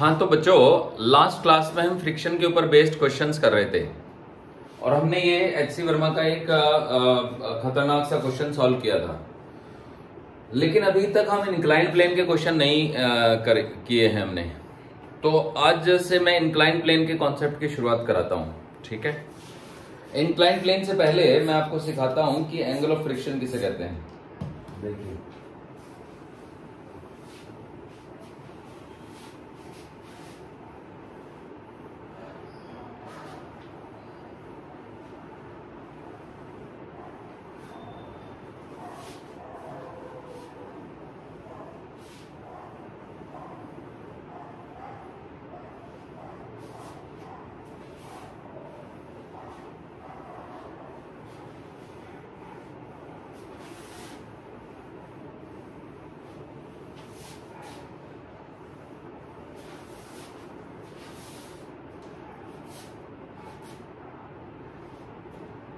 हाँ तो बच्चों, लास्ट क्लास में हम फ्रिक्शन के ऊपर बेस्ड क्वेश्चंस कर रहे थे और हमने ये एच.सी. वर्मा का एक खतरनाक सा क्वेश्चन सॉल्व किया था। लेकिन अभी तक हम इंक्लाइन प्लेन के क्वेश्चन नहीं किए हैं हमने। तो आज से मैं इंक्लाइन प्लेन के कॉन्सेप्ट की शुरुआत कराता हूँ, ठीक है। इंक्लाइन प्लेन से पहले मैं आपको सिखाता हूँ कि एंगल ऑफ फ्रिक्शन किसे कहते हैं। देखिए,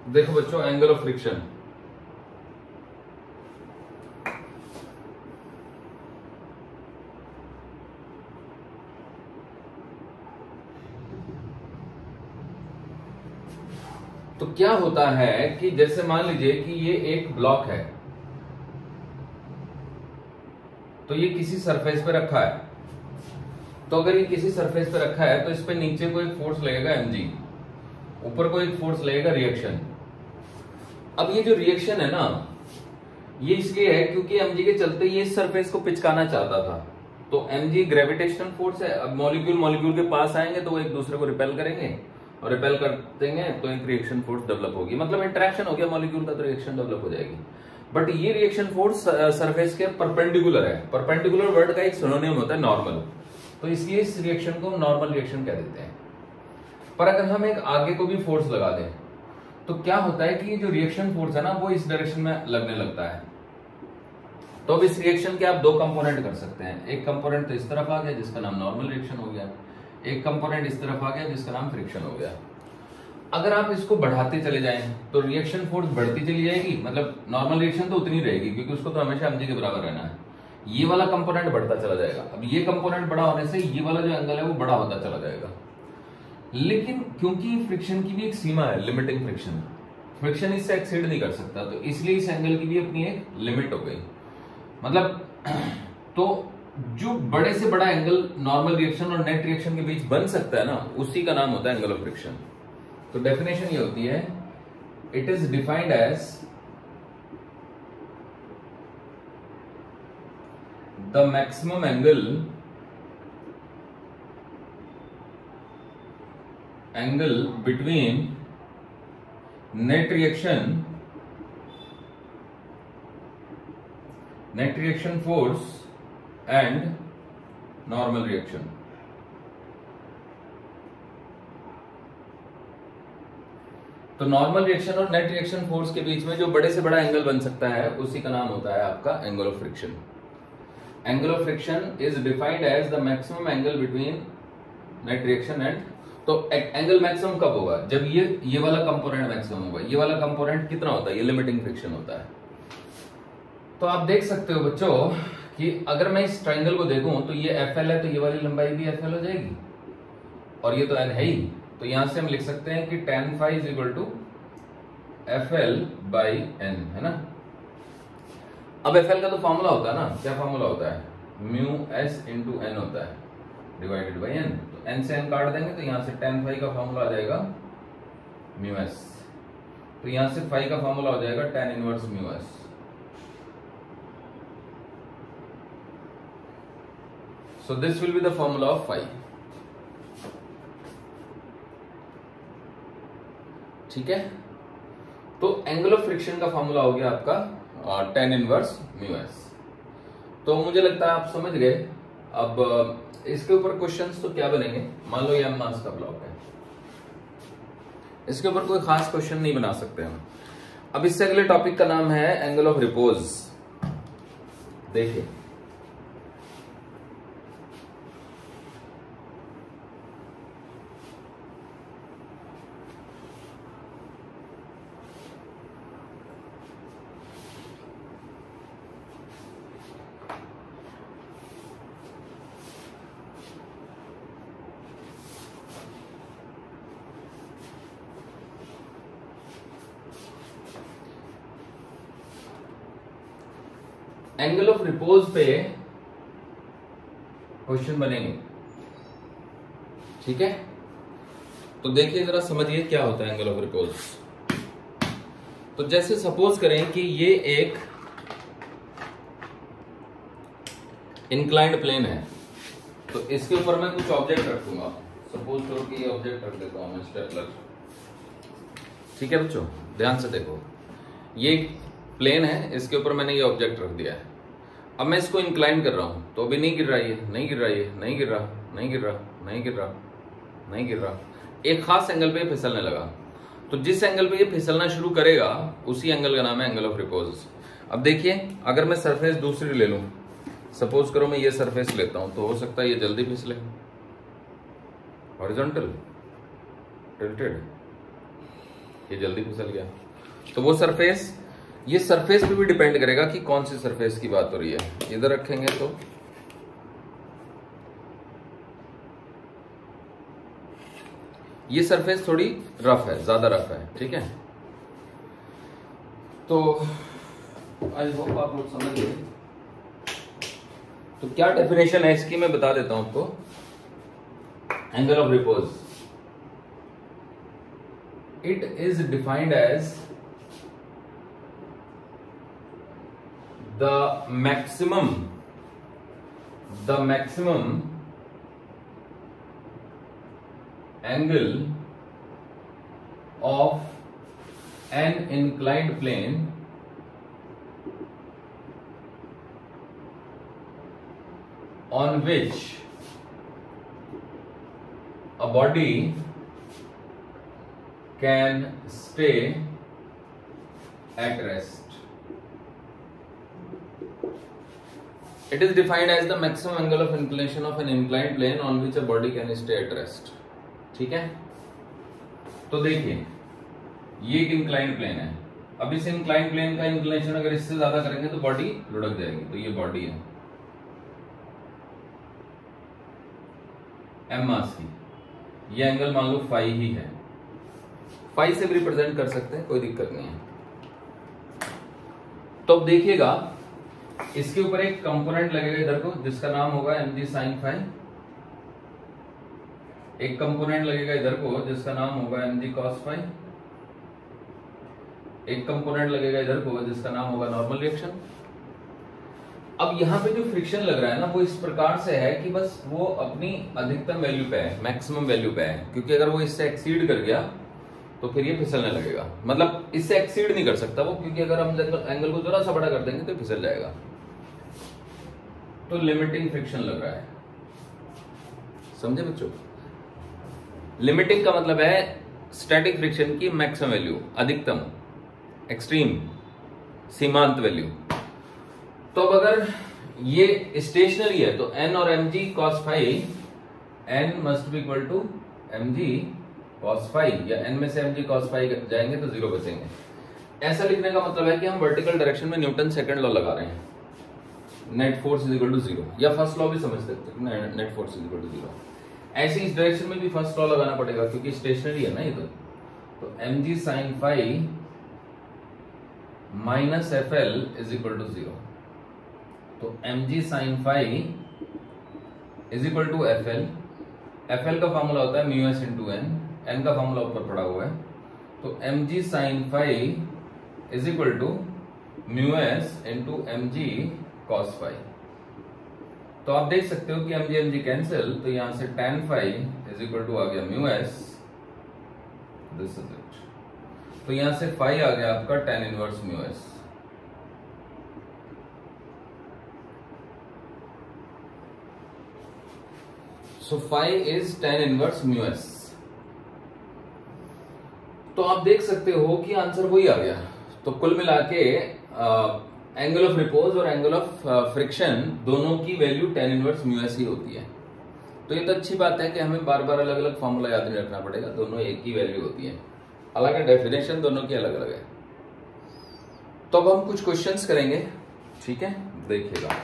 देखो बच्चों, एंगल ऑफ फ्रिक्शन तो क्या होता है कि जैसे मान लीजिए कि ये एक ब्लॉक है, तो ये किसी सरफेस पे रखा है। तो अगर ये किसी सरफेस पे रखा है तो इस पे नीचे कोई फोर्स लगेगा mg, ऊपर कोई फोर्स लगेगा रिएक्शन। अब ये जो रिएक्शन है ना, ये इसलिए है क्योंकि mg के चलते ये इस सरफेस को पिचकाना चाहता था। तो mg ग्रेविटेशनल फोर्स है। अब मॉलिक्यूल के पास आएंगे तो वो एक दूसरे को रिपेल करेंगे और रिपेल कर देंगे तो एक रिएक्शन फोर्स डेवलप होगी। मतलब इंटरेक्शन हो गया मॉलिक्यूल का, तो रिएक्शन डेवलप हो जाएगी। बट ये रिएक्शन फोर्स सरफेस के परपेंडिकुलर है। परपेंडिकुलर वर्ड का एक सिनोनिम होता है नॉर्मल, तो इसलिए इस रिएक्शन को नॉर्मल रिएक्शन कह देते हैं। पर अगर हम एक आगे को भी फोर्स लगा दें तो क्या होता है कि ये जो रिएक्शन फोर्स है ना, वो इस डायरेक्शन में लगने लगता है। तो अब इस रिएक्शन के आप दो कंपोनेंट कर सकते हैं। एक कंपोनेंट तो इस तरफ आ गया जिसका नाम नॉर्मल रिएक्शन हो गया, एक कंपोनेंट इस तरफ आ गया जिसका नाम फ्रिक्शन हो गया। अगर आप इसको बढ़ाते चले जाएं तो रिएक्शन फोर्स बढ़ती चली जाएगी। मतलब नॉर्मल रिएक्शन तो उतनी रहेगी क्योंकि उसको तो हमेशा mg के बराबर रहना है। ये वाला कंपोनेंट बढ़ता चला जाएगा। अब ये कंपोनेंट बड़ा होने से ये वाला जो एंगल है वो बड़ा होता चला जाएगा। लेकिन क्योंकि फ्रिक्शन की भी एक सीमा है, लिमिटिंग फ्रिक्शन, फ्रिक्शन इससे एक्सीड नहीं कर सकता, तो इसलिए इस एंगल की भी अपनी एक लिमिट हो गई। मतलब तो जो बड़े से बड़ा एंगल नॉर्मल रिएक्शन और नेट रिएक्शन के बीच बन सकता है ना, उसी का नाम होता है एंगल ऑफ फ्रिक्शन। तो डेफिनेशन ये होती है, it is defined as the maximum angle between net reaction force and normal reaction. तो नॉर्मल रिएक्शन और नेट रिएक्शन फोर्स के बीच में जो बड़े से बड़ा एंगल बन सकता है उसी का नाम होता है आपका angle of friction. Angle of friction is defined as the maximum angle between net reaction and. तो एंगल मैक्सिमम कब होगा? जब ये वाला कंपोनेंट मैक्सिमम होगा। ये वाला कंपोनेंट कितना होता है? ये लिमिटिंग फ्रिक्शन होता है। तो आप देख सकते हो बच्चों कि अगर मैं इस ट्रायंगल को देखूं तो ये FL है, तो ये वाली लंबाई भी FL हो जाएगी और ये तो N है ही। तो यहां से हम लिख सकते हैं कि tan phi is equal to FL by N, है ना। अब FL का तो फॉर्मूला होता है ना, क्या फॉर्मूला होता है? म्यू S इंटू N होता है डिवाइडेड बाई N। तो N से N काट देंगे तो यहां से tan phi का फॉर्मूला आ जाएगा म्यू S। तो यहां से phi का फॉर्मूला हो जाएगा tan inverse mu S। So this will be the formula of phi. ठीक है, तो एंगल ऑफ फ्रिक्शन का फॉर्मूला हो गया आपका tan इनवर्स म्यू S। तो मुझे लगता है आप समझ गए। अब इसके ऊपर क्वेश्चंस तो क्या बनेंगे? मान लो ये m मास का ब्लॉक है, इसके ऊपर कोई खास क्वेश्चन नहीं बना सकते हम। अब इससे अगले टॉपिक का नाम है एंगल ऑफ रिपोज। देखिए, एंगल ऑफ रिपोज पे क्वेश्चन बनेंगे, ठीक है। तो देखिए जरा समझिए क्या होता है एंगल ऑफ रिपोज। तो जैसे सपोज करें कि ये एक इंक्लाइंड प्लेन है, तो इसके ऊपर मैं कुछ ऑब्जेक्ट रखूंगा। सपोज करो कि ये ऑब्जेक्ट रख देता हूं मैं, स्टेपलर, ठीक है बच्चों, ध्यान से देखो। ये प्लेन है, इसके ऊपर मैंने ये ऑब्जेक्ट रख दिया है। अब मैं इसको इंक्लाइन कर रहा हूं, तो अभी नहीं गिर रहा, ये नहीं गिर रहा, ये नहीं गिर रहा, नहीं गिर रहा, नहीं गिर रहा, नहीं गिर रहा, एक खास एंगल पे फिसलने लगा। तो जिस एंगल पे ये फिसलना शुरू करेगा उसी एंगल का नाम है एंगल ऑफ रिपोज। अब देखिए, अगर मैं सरफेस दूसरी ले लूं, सपोज करो मैं ये सरफेस लेता हूं, तो हो सकता है ये जल्दी फिसले, हॉरिजॉन्टल, टिल्टेड, ये जल्दी फिसल गया। तो वो सरफेस, ये सरफेस पे भी डिपेंड करेगा कि कौन सी सरफेस की बात हो रही है। इधर रखेंगे तो ये सरफेस थोड़ी रफ है, ज्यादा रफ है, ठीक है। तो आई होप आप लोग समझ गए। तो क्या डेफिनेशन है इसकी, मैं बता देता हूं आपको। Angle of repose, it is defined as the maximum angle of an inclined plane on which a body can stay at rest. It is defined as the maximum angle of inclination of an inclined plane on which a body can stay at rest. ठीक है। तो देखिए, ये एक inclined plane है। अब इस inclined plane का इंक्लिनेशन अगर इससे ज्यादा करेंगे तो बॉडी लुढ़क जाएगी। तो ये बॉडी है एम मास की, ये एंगल मान लो फाई ही है, फाई से भी रिप्रेजेंट कर सकते हैं, कोई दिक्कत नहीं है। तो अब देखिएगा, इसके ऊपर एक कंपोनेंट लगेगा इधर को, जिसका नाम होगा mg sin फाई। एक कंपोनेंट लगेगा इधर को जिसका नाम होगा mg cos फाई। एक कंपोनेंट लगेगा इधर को जिसका नाम होगा नॉर्मल रिएक्शन। अब यहां पे जो फ्रिक्शन लग रहा है ना, वो इस प्रकार से है कि बस वो अपनी अधिकतम वैल्यू पे है, मैक्सिमम वैल्यू पे है, क्योंकि अगर वो इससे एक्सीड कर गया तो फिर ये फिसलने लगेगा। मतलब इससे एक्सीड नहीं कर सकता वो, क्योंकि अगर हम एंगल को जरा सा बड़ा कर देंगे तो फिसल जाएगा। तो लिमिटिंग फ्रिक्शन लग रहा है, समझे बच्चों। लिमिटिंग का मतलब है स्टैटिक फ्रिक्शन की मैक्सिमम वैल्यू, अधिकतम, एक्सट्रीम, सीमांत वैल्यू। तो अब अगर ये स्टेशनरी है तो n और mg cos phi, n must be equal to mg cos phi, या n में से mg cos फाई जाएंगे तो 0 बचेंगे। ऐसा लिखने का मतलब है कि हम वर्टिकल डायरेक्शन में न्यूटन सेकंड लॉ लगा रहे हैं, net force is equal to 0, या फर्स्ट लॉ भी समझ सकते हैं, net force is equal to 0। ऐसे इस डायरेक्शन में भी फर्स्ट लॉ लगाना पड़ेगा क्योंकि स्टेशनरी है ना ये। तो mg sin phi minus fl is equal to 0। तो mg sin phi is equal to fl। fl का फॉर्मूला होता है μs इंटू n का फॉर्मूला ऊपर पड़ा हुआ है। तो mg sin phi is equal to μs into mg cos phi. तो आप देख सकते हो कि mg कैंसिल, तो यहां से tan phi is equal to आ गया μs, दिस इज इट। तो यहां से फाई आ गया आपका tan inverse μs। So phi is tan inverse μs। तो आप देख सकते हो कि आंसर वही आ गया। तो कुल मिला के एंगल ऑफ रिपोज और एंगल ऑफ फ्रिक्शन दोनों की वैल्यू tan इनवर्स μs ही होती है। तो ये तो अच्छी बात है कि हमें बार बार अलग अलग फॉर्मूला याद नहीं रखना पड़ेगा, दोनों एक ही वैल्यू होती है, हालांकि डेफिनेशन दोनों की अलग अलग है। तो अब हम कुछ क्वेश्चंस करेंगे, ठीक है, देखिएगा।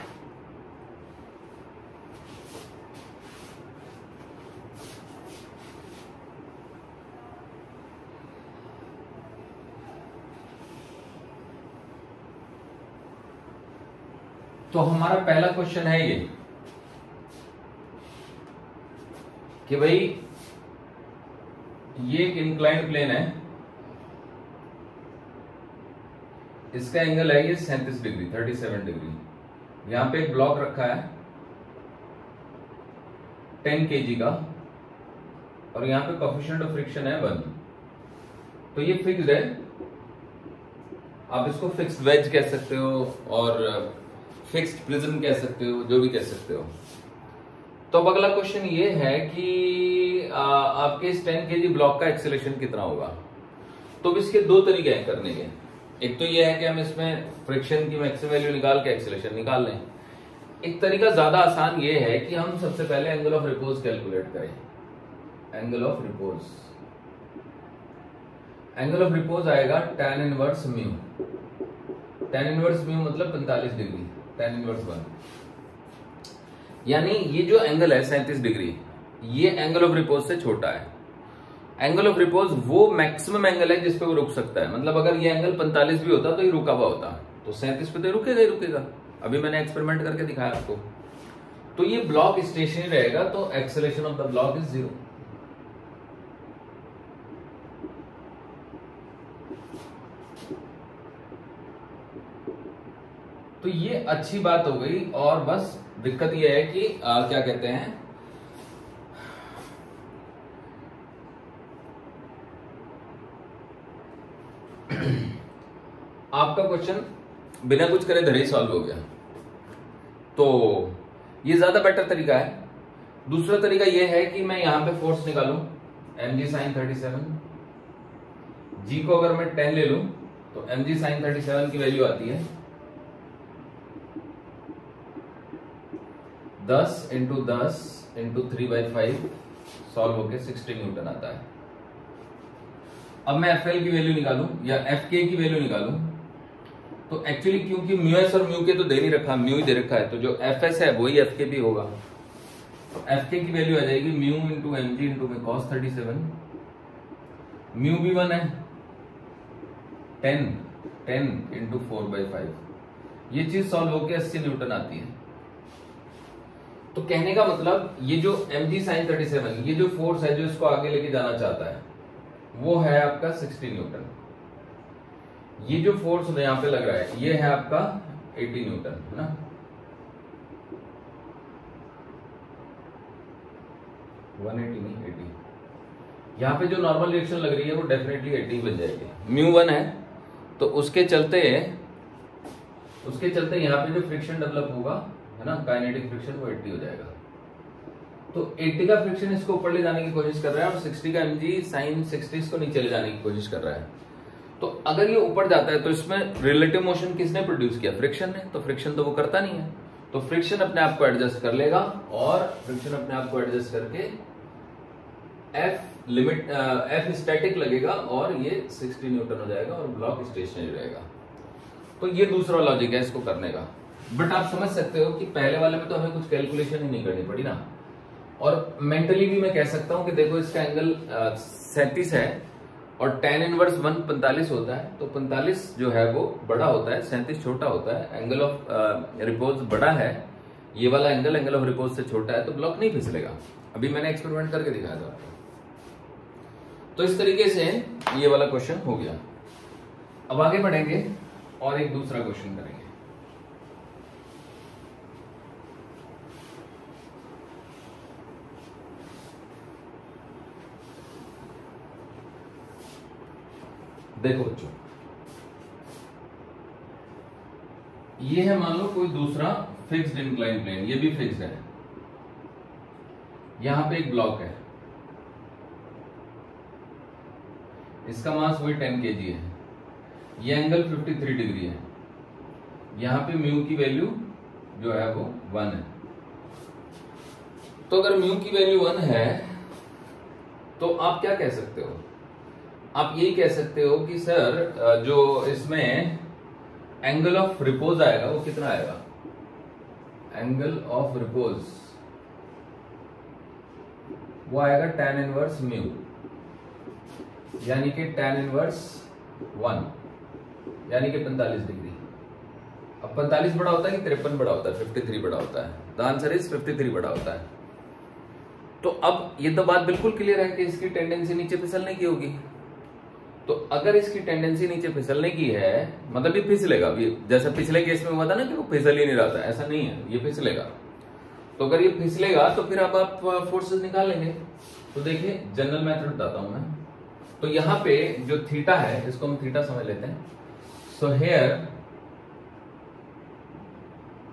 तो हमारा पहला क्वेश्चन है ये कि भाई ये एक इंक्लाइंड प्लेन है, इसका एंगल है ये 37 डिग्री 37 डिग्री। यहां पे एक ब्लॉक रखा है 10 kg का और यहां पे कोएफिशिएंट ऑफ फ्रिक्शन है 1। तो ये फिक्स्ड है, आप इसको फिक्स्ड वेज कह सकते हो और फिक्स्ड प्रिज्म कह सकते हो, जो भी कह सकते हो। तो अब अगला क्वेश्चन ये है कि आपके इस 10 kg ब्लॉक का एक्सेलरेशन कितना होगा। तो इसके दो तरीके हैं करने के। एक तो ये है कि हम इसमें फ्रिक्शन की मैक्सिमम वैल्यू निकाल के एक्सेलरेशन निकाल लें। एक तरीका ज्यादा आसान ये है कि हम सबसे पहले एंगल ऑफ रिपोज कैलकुलेट करें। Angle of repose, angle of repose आएगा tan inverse mu. tan inverse mu मतलब 45 डिग्री, tan इनवर्स 1। यानी ये जो एंगल है 37 डिग्री, ये एंगल ऑफ रिपोज से छोटा है। एंगल ऑफ रिपोज वो मैक्सिमम एंगल है जिसपे वो रुक सकता है। मतलब अगर ये एंगल 45 भी होता तो ये रुका हुआ होता, तो 37 पे तो रुकेगा ही रुकेगा। अभी मैंने एक्सपेरिमेंट करके दिखाया आपको। तो ये ब्लॉक स्टेशनरी रहेगा, तो acceleration of the block is 0। तो ये अच्छी बात हो गई। और बस दिक्कत ये है कि क्या कहते हैं, आपका क्वेश्चन बिना कुछ करे धरे सॉल्व हो गया। तो ये ज्यादा बेटर तरीका है। दूसरा तरीका ये है कि मैं यहां पे फोर्स निकालूं mg sin 37। g को अगर मैं 10 ले लूं तो mg sin 37 की वैल्यू आती है 10 × 10 × 3/5, सॉल्व होके 60 न्यूटन आता है। अब मैं FL की वैल्यू निकालूं या FK की वैल्यू निकालूं, तो एक्चुअली क्योंकि म्यूएस और म्यू के तो दे नहीं रखा, म्यू ही दे रखा है, तो जो FS है वही FK भी होगा। तो FK की वैल्यू आ जाएगी म्यू इंटू mg इंटू में cos 37। म्यू भी 1 है, 10 इंटू 4/5। ये चीज सॉल्व होके 80 न्यूटन आती है। तो कहने का मतलब ये जो mg sin 37, ये जो फोर्स है जो इसको आगे लेके जाना चाहता है, वो है आपका 60 न्यूटन। ये जो फोर्स यहां पे लग रहा है ये है आपका 80 न्यूटन, है ना। यहां पे जो नॉर्मल रिएक्शन लग रही है वो डेफिनेटली 80 बन जाएगी। म्यू 1 है तो उसके चलते यहां पे जो फ्रिक्शन डेवलप होगा, है ना, काइनेटिक फ्रिक्शन, वो 80 हो जाएगा। तो 80 का फ्रिक्शन इसको ऊपर ले जाने की कोशिश कर रहा है और 60 का mg sin 60 इसको नीचे ले जाने की कोशिश कर रहा है। तो अगर ये ऊपर जाता है तो इसमें रिलेटिव मोशन किसने प्रोड्यूस किया? फ्रिक्शन ने। तो फ्रिक्शन तो वो करता नहीं है, तो फ्रिक्शन अपने आप को एडजस्ट कर लेगा और फ्रिक्शन अपने आप को एडजस्ट करके F स्टैटिक लगेगा और ये 60 न्यूटन हो जाएगा और ब्लॉक स्टेशनरी रहेगा। तो ये दूसरा लॉजिक है इसको करने का। बट आप समझ सकते हो कि पहले वाले में तो हमें कुछ कैलकुलेशन ही नहीं करनी पड़ी ना। और मेंटली भी मैं कह सकता हूं कि देखो इसका एंगल 37 है और tan इनवर्स 1 45 होता है, तो 45 जो है वो बड़ा होता है, 37 छोटा होता है। एंगल ऑफ रिपोज बड़ा है, ये वाला एंगल ऑफ रिपोज से छोटा है, तो ब्लॉक नहीं फिसलेगा। अभी मैंने एक्सपेरिमेंट करके दिखाया था आपको। तो इस तरीके से ये वाला क्वेश्चन हो गया। अब आगे बढ़ेंगे और एक दूसरा क्वेश्चन करेंगे। देखो बच्चों, ये है मान लो कोई दूसरा फिक्स्ड इंक्लाइन प्लेन, ये भी फिक्स्ड है। यहां पे एक ब्लॉक है, इसका मास वही 10 kg है, ये एंगल 53 डिग्री है। यहां पे म्यू की वैल्यू जो है वो 1 है। तो अगर म्यू की वैल्यू 1 है तो आप क्या कह सकते हो? आप यही कह सकते हो कि सर जो इसमें एंगल ऑफ रिपोज आएगा वो कितना आएगा? एंगल ऑफ रिपोज वो आएगा tan इनवर्स म्यू, यानी कि tan इनवर्स 1 यानी कि 45 डिग्री। अब 45 बड़ा होता है कि 53 बड़ा होता है? 53 बड़ा होता है। द आंसर इज 53 बड़ा होता है। तो अब ये तो बात बिल्कुल क्लियर है कि इसकी टेंडेंसी नीचे फिसलने की होगी। तो अगर इसकी टेंडेंसी नीचे फिसलने की है, मतलब ये फिसलेगा, जैसा पिछले केस में हुआ था ना कि वो फिसल ही नहीं रहा था, ऐसा नहीं है, ये फिसलेगा। तो अगर ये फिसलेगा तो फिर अब आप फोर्सेस निकाल लेंगे। तो देखिए जनरल मेथड बताता हूं मैं। तो यहां पे जो थीटा है, इसको हम थीटा समझ लेते हैं। So here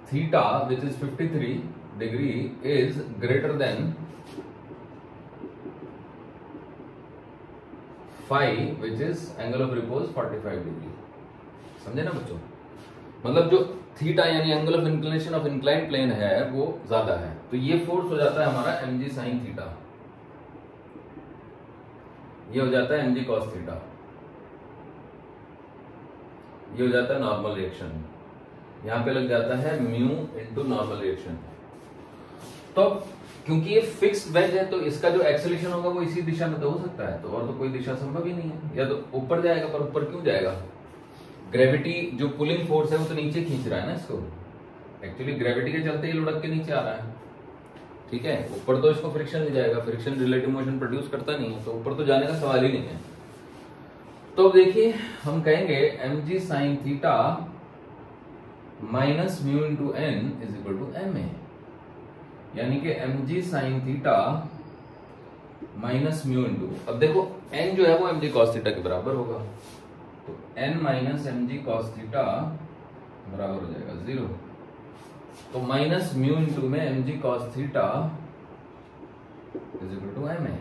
theta which is 53 degree is greater than phi which is angle of repose 45 degree. समझे ना बच्चों? मतलब जो थीटा यानी angle of inclination of inclined plane है वो ज्यादा है, तो ये फोर्स हो जाता है हमारा mg sin थीटा, ये हो जाता है mg cos थीटा, ये हो जाता है नॉर्मल रिएक्शन, यहां पे लग जाता है म्यू इनटू नॉर्मल रिएक्शन। तो क्योंकि ये फिक्स्ड वेज है तो इसका जो एक्सेलेरेशन होगा वो इसी दिशा में तो हो सकता है, तो और तो कोई दिशा संभव ही नहीं है। या तो ऊपर जाएगा, पर ऊपर क्यों जाएगा? ग्रेविटी जो पुलिंग फोर्स है वो तो नीचे खींच रहा है ना इसको, एक्चुअली ग्रेविटी के चलते ही लुढ़क के नीचे आ रहा है। ठीक है, ऊपर तो इसको फ्रिक्शन ले जाएगा, फ्रिक्शन रिलेटिव मोशन प्रोड्यूस करता नहीं है, तो ऊपर तो जाने का सवाल ही नहीं है। तो देखिए हम कहेंगे mg sin theta minus mu into N is equal to M A, यानी कि mg sin theta minus mu into, अब देखो n जो है वो mg cos थीटा के बराबर होगा, तो n minus mg cos theta बराबर हो जाएगा 0। तो माइनस म्यू इंटू में mg cos theta is equal to M A,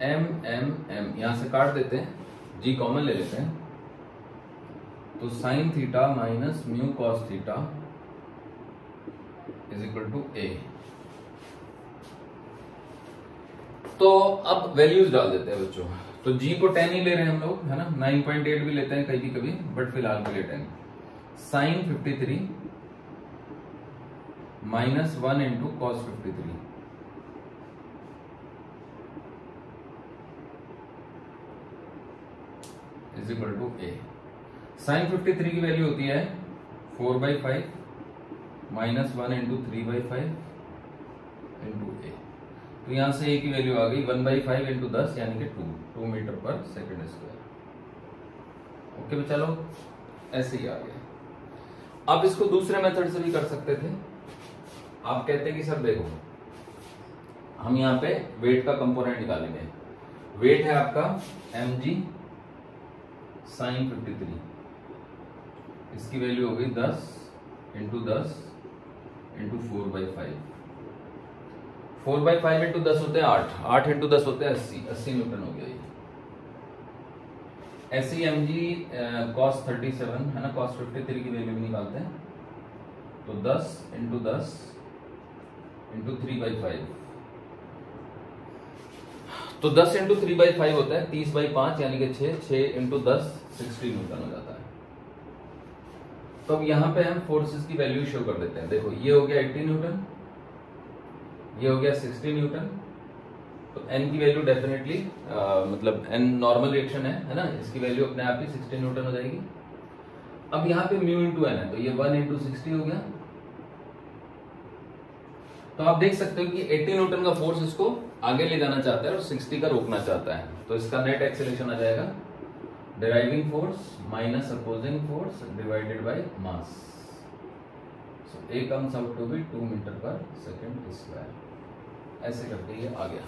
M यहां से काट देते हैं, g कॉमन ले लेते हैं, तो sine theta minus mu cos theta is equal to A. तो अब वैल्यूज डाल देते हैं बच्चों। तो g को 10 ही ले रहे हैं हम लोग, है ना, 9.8 भी लेते हैं कभी कभी, बट फिलहाल के लिए 10। Sine 53 minus 1 into cos 53 is equal to A. Sine 53 की वैल्यू होती है 4/5 माइनस 1 इंटू 3/5 इंटू ए। तो यहां से ए की वैल्यू आ गई 1/5 इंटू 10 यानी कि 2 metre per second square. Okay बच्चा लोग, ऐसे ही आ गया। आप इसको दूसरे मेथड से भी कर सकते थे। आप कहते कि सर देखो हम यहां पे वेट का कंपोनेंट निकालेंगे। वेट है आपका mg sin 53, इसकी वैल्यू हो गई 10 इंटू 10 इंटू 4/5। 4/5 इंटू 10 होते हैं 8 इंटू 10 होते हैं 80 न्यूटन हो गया ये। ऐसे ही mg cos 37 है ना, cos 53 की वैल्यू भी निकालते हैं, तो 10 इंटू 10 इंटू 3/5, तो 10 इंटू 3/5 होता है 30/5 यानी कि 6 इंटू 10 60 न्यूटन हो जाता है। तो अब यहां पे हम फोर्सेस की वैल्यू शो कर देते हैं। देखो ये हो गया 80 न्यूटन, ये हो गया 60 न्यूटन, तो n की वैल्यू डेफिनेटली मतलब n नॉर्मल रिएक्शन है ना, इसकी वैल्यू अपने आप ही 60 न्यूटन हो जाएगी। अब यहाँ पे म्यू इंटू एन है, तो ये 1 इंटू 60 हो गया। तो आप देख सकते हो कि 80 न्यूटन का फोर्स इसको आगे ले जाना चाहता है और 60 का रोकना चाहता है, तो इसका नेट एक्सेलरेशन आ जाएगा driving force minus opposing force divided by mass. So A comes out to be 2 metre per second square. ऐसे करके ये आ गया।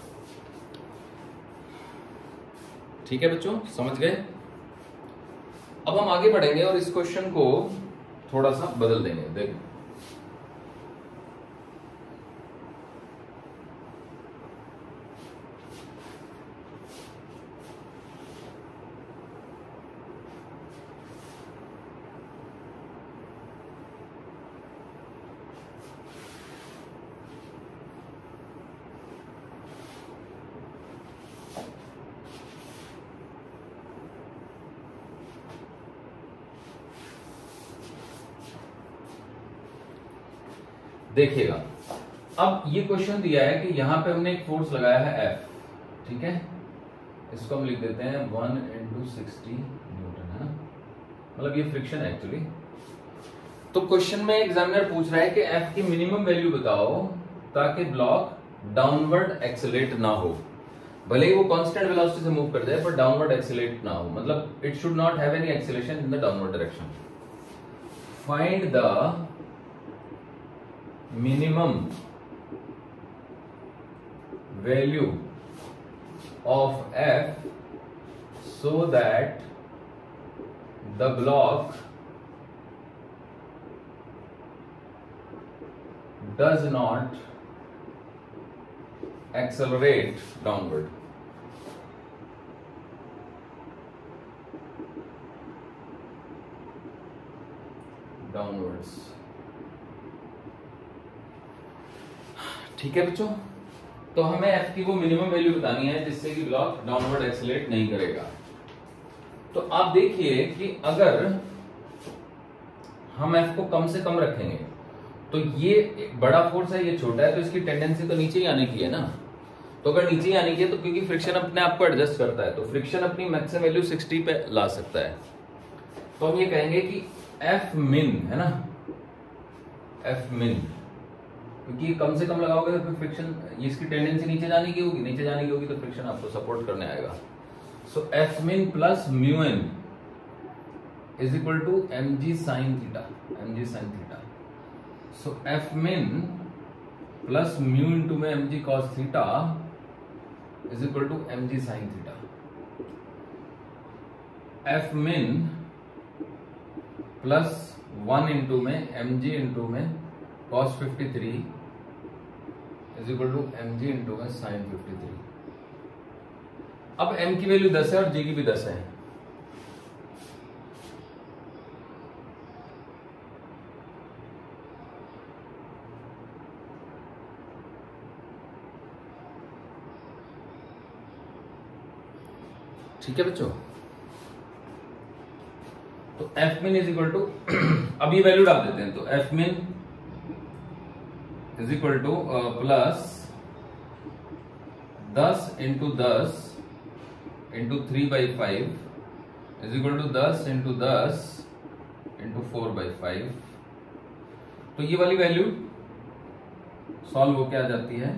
ठीक है बच्चों, समझ गए? अब हम आगे बढ़ेंगे और इस क्वेश्चन को थोड़ा सा बदल देंगे। देखो देखिएगा, अब ये क्वेश्चन दिया है कि यहां पे हमने एक फोर्स लगाया है F, ठीक है, इसको हम लिख देते हैं 1 इंटू 60 न्यूटन, है ना, मतलब ये फ्रिक्शन है एक्चुअली। तो क्वेश्चन में एग्जामिनर पूछ रहा है कि एफ की मिनिमम वैल्यू बताओ ताकि ब्लॉक डाउनवर्ड एक्सेलेरेट ना हो, भले ही वो कांस्टेंट वेलोसिटी से मूव कर जाए पर डाउनवर्ड एक्सेलेरेट ना हो, मतलब it should not have any acceleration in the downward direction. Find the minimum value of F so that the block does not accelerate downward. Downwards. ठीक है बच्चों, तो हमें एफ की वो मिनिमम वैल्यू बतानी है जिससे कि ब्लॉक डाउनवर्ड एक्सेलरेट नहीं करेगा। तो आप देखिए कि अगर हम एफ को कम से कम रखेंगे तो ये बड़ा फोर्स है, ये छोटा है, तो इसकी टेंडेंसी तो नीचे ही आने की है ना। तो अगर नीचे ही आने की है तो क्योंकि फ्रिक्शन अपने आप को एडजस्ट करता है तो फ्रिक्शन अपनी मैक्सिमम वैल्यू 60 पे ला सकता है। तो हम ये कहेंगे कि एफ मिन है ना, एफ मिन, क्योंकि ये कम से कम लगाओगे तो फिर फ्रिक्शन, इसकी टेंडेंसी नीचे जाने की होगी, नीचे जाने की होगी तो फ्रिक्शन आपको सपोर्ट करने आएगा। So F min plus mu N is equal to M G sine theta, M G sine theta. So F min plus mu into में mg cos theta is equal to mg sin theta. F min plus 1 into में mg into में cos 53 is equal to mg into में sin 53। अब m की value 10 है और g की भी 10 है। ठीक है बच्चों, तो F min is equal to, अब ये वैल्यू डाल देते हैं, तो F min is equal to plus 10 into 10 into 3/5 is equal to 10 into 10 into 4/5। तो ये वाली वैल्यू सॉल्व होके आ जाती है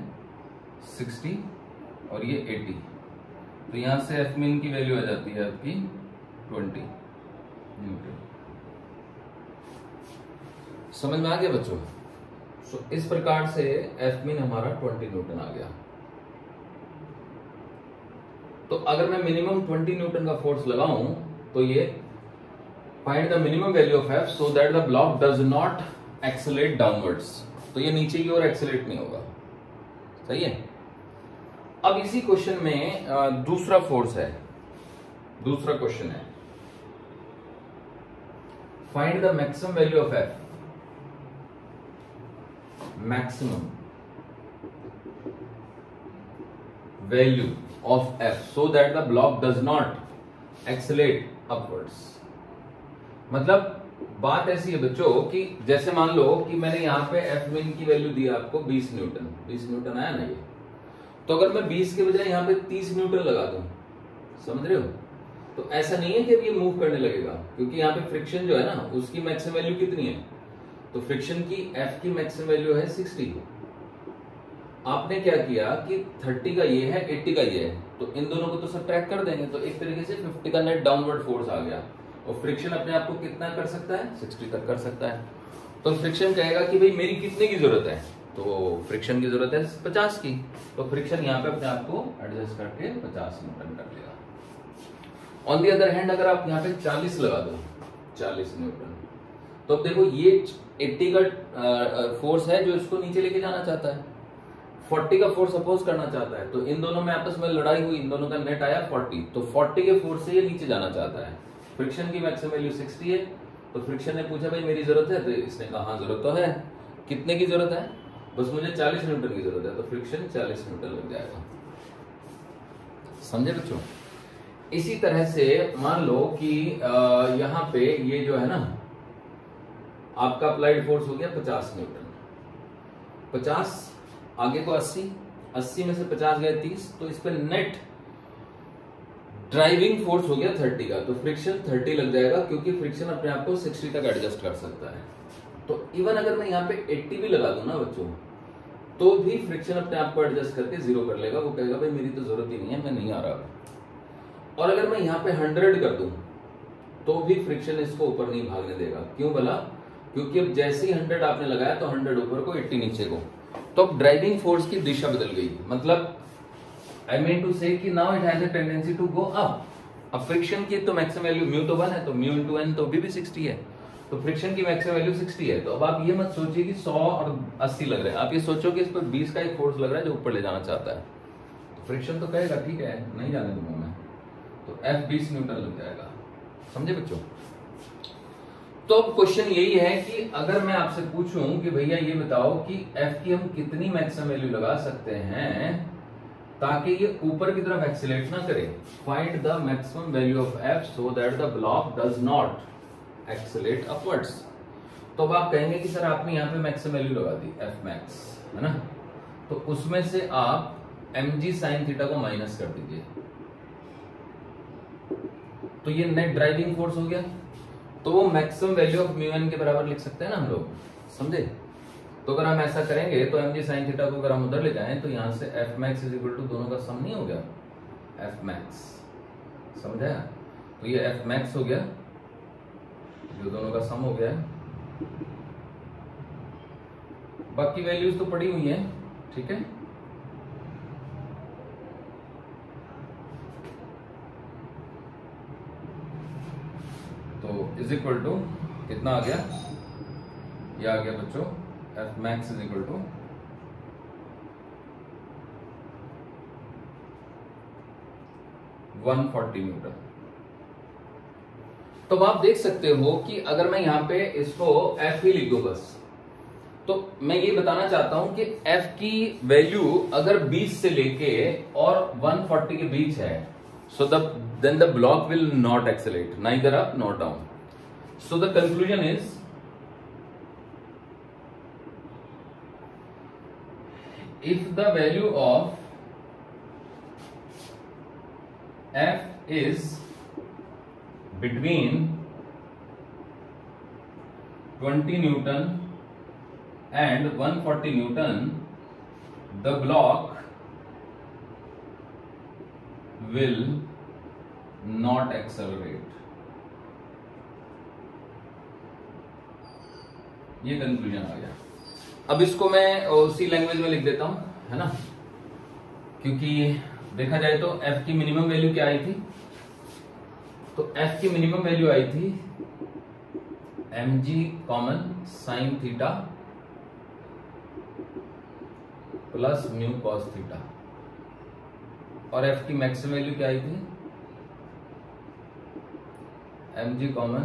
60 और ये 80। तो यहां से एफ मिन की वैल्यू आ जाती है आपकी 20 न्यूटन। समझ में आ गया बच्चों? सो इस प्रकार से एफ मिन हमारा 20 न्यूटन आ गया। तो अगर मैं मिनिमम 20 न्यूटन का फोर्स लगाऊं तो ये find the minimum value of F so that the block does not accelerate downwards, तो ये नीचे की ओर एक्सेलरेट नहीं होगा। सही है। अब इसी क्वेश्चन में दूसरा फोर्स है, दूसरा क्वेश्चन है find the maximum value of F, maximum value of F so that the block does not accelerate upwards. मतलब बात ऐसी है बच्चों कि जैसे मान लो कि मैंने यहां पे एफ मिन की वैल्यू दी आपको 20 न्यूटन, 20 न्यूटन आया ना ये, तो अगर मैं 20 के बजाय यहां पे 30 न्यूटन लगा दूं, समझ रहे हो, तो ऐसा नहीं है कि अब ये मूव करने लगेगा, क्योंकि यहाँ पे फ्रिक्शन जो है ना उसकी मैक्सिमम वैल्यू कितनी है, तो फ्रिक्शन की एफ की मैक्सिमम वैल्यू है 60। आपने क्या किया कि 30 का ये है, 80 का ये है, तो इन दोनों को तो सब्ट्रैक्ट कर देंगे, तो एक तरीके से 50 का नेट डाउनवर्ड फोर्स आ गया। और फ्रिक्शन अपने आप को कितना कर सकता है, 60 तक कर सकता है। तो फ्रिक्शन कहेगा कि भाई मेरी कितने की जरूरत है, तो फ्रिक्शन की जरूरत है 50 की, तो फ्रिक्शन यहाँ पे अपने आप को एडजस्ट करके 50 न्यूटन कर लेगा। ऑन दी अदर हैंड अगर आप यहाँ पे 40 लगा दो, 40 न्यूटन, तो अब देखो ये 80 का फोर्स है जो इसको नीचे लेके जाना चाहता है, 40 का फोर्स अपोज करना चाहता है, तो इन दोनों में आपस में लड़ाई हुई, इन दोनों का नेट आया 40, तो 40 के फोर्स से ये नीचे जाना चाहता है। फ्रिक्शन की मैक्सिमम वैल्यू 60 है, तो फ्रिक्शन ने पूछा भाई मेरी जरूरत है, तो इसने कहा हाँ जरूरत तो है। कितने की जरूरत है, बस मुझे 40 न्यूटन की जरूरत है, तो फ्रिक्शन 40 न्यूटन लग जाएगा। समझे बच्चों? इसी तरह से मान लो कि यहाँ पे ये जो है ना आपका अप्लाइड फोर्स हो गया 50 न्यूटन, 50 आगे को 80, 80 में से 50 गए 30, तो इस पे नेट ड्राइविंग फोर्स हो गया 30 का, तो फ्रिक्शन 30 लग जाएगा क्योंकि फ्रिक्शन अपने आप को 60 तक एडजस्ट कर सकता है। तो इवन अगर मैं यहाँ पे 80 भी लगा दूं ना बच्चों, तो भी फ्रिक्शन अपने आप को एडजस्ट करके 0 कर लेगा। वो कहेगा भाई मेरी तो जरूरत ही नहीं है, मैं नहीं आ रहा। और अगर मैं यहाँ पे 100 कर दूं तो भी फ्रिक्शन इसको ऊपर नहीं भागने देगा। क्यों भला? क्योंकि अब जैसे ही 100 आपने लगाया तो 100 ऊपर को 80 नीचे को, तो अब ड्राइविंग फोर्स की दिशा बदल गई। मतलब आई मीन टू से कि now it has a tendency to go up. अब फ्रिक्शन की तो मैक्सिमम वैल्यू म्यू तो 1 है, तो म्यू इंटू एन तो भी 60 है, तो फ्रिक्शन की मैक्सिमम वैल्यू 60 है। तो अब आप ये मत सोचिए कि 100 और 80 लग रहे हैं, आप ये सोचो कि इस पर 20 का एक फोर्स लग रहा है जो ऊपर ले जाना चाहता है। तो फ्रिक्शन तो कहेगा ठीक है नहीं जाने दूंगा मैं, तो F 20 न्यूटन लग जाएगा। समझे बच्चों? तो अब क्वेश्चन यही है कि अगर मैं आपसे पूछूं कि भैया ये बताओ कि F की हम कितनी मैक्सिमम वैल्यू लगा सकते हैं ताकि ये ऊपर की तरफ एक्सीलरेट ना करे। Find the maximum value of F so that the block does not accelerate upwards. तो अब आप कहेंगे कि सर आपने यहाँ पे मैक्सिमम वैल्यू लगा दी F मैक्स, है ना, तो उसमें से आप mg sin थीटा को माइनस कर दीजिए, तो ये नेट ड्राइविंग फोर्स हो गया। तो वो maximum value of mu N के बराबर लिख सकते हैं ना हम लोग, समझे? तो अगर हम ऐसा करेंगे तो mg sin थीटा को अगर हम उधर ले जाएं तो यहां से F max is equal to दोनों का सम नहीं हो गया, F max, समझा? तो ये F max हो गया जो दोनों का सम हो गया है। बाकी वैल्यूज तो पड़ी हुई हैं, ठीक है। तो इज इक्वल टू कितना आ गया? ये आ गया बच्चों F max is equal to 140 newton. तो आप देख सकते हो कि अगर मैं यहां पे इसको F ही लिख दूं बस, तो मैं ये बताना चाहता हूं कि F की वैल्यू अगर 20 से लेके और 140 के बीच है, so then the block will not accelerate neither up nor down. So the conclusion is if the value of F is between 20 Newton and 140 Newton, the block will not accelerate. ये conclusion आ गया। अब इसको मैं उसी language में लिख देता हूं, है ना, क्योंकि देखा जाए तो F की मिनिमम वैल्यू क्या आई थी? तो F की मिनिमम वैल्यू आई थी mg common sign theta plus mu cos theta, और F की मैक्सिमम वैल्यू क्या आई थी? mg कॉमन,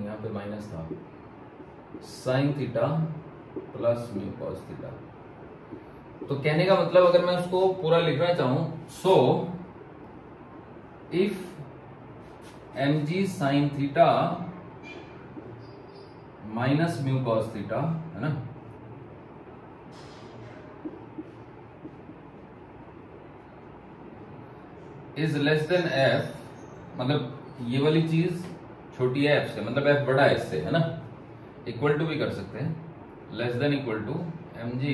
यहाँ पे माइनस था, sign theta plus mu cos theta. तो कहने का मतलब अगर मैं उसको पूरा लिखना चाहूं, so if mg sign theta minus mu cos theta, है ना, इज लेस देन F, मतलब ये वाली चीज छोटी है F से, मतलब F बड़ा है इससे, है ना, इक्वल टू भी कर सकते हैं, less than equal to mg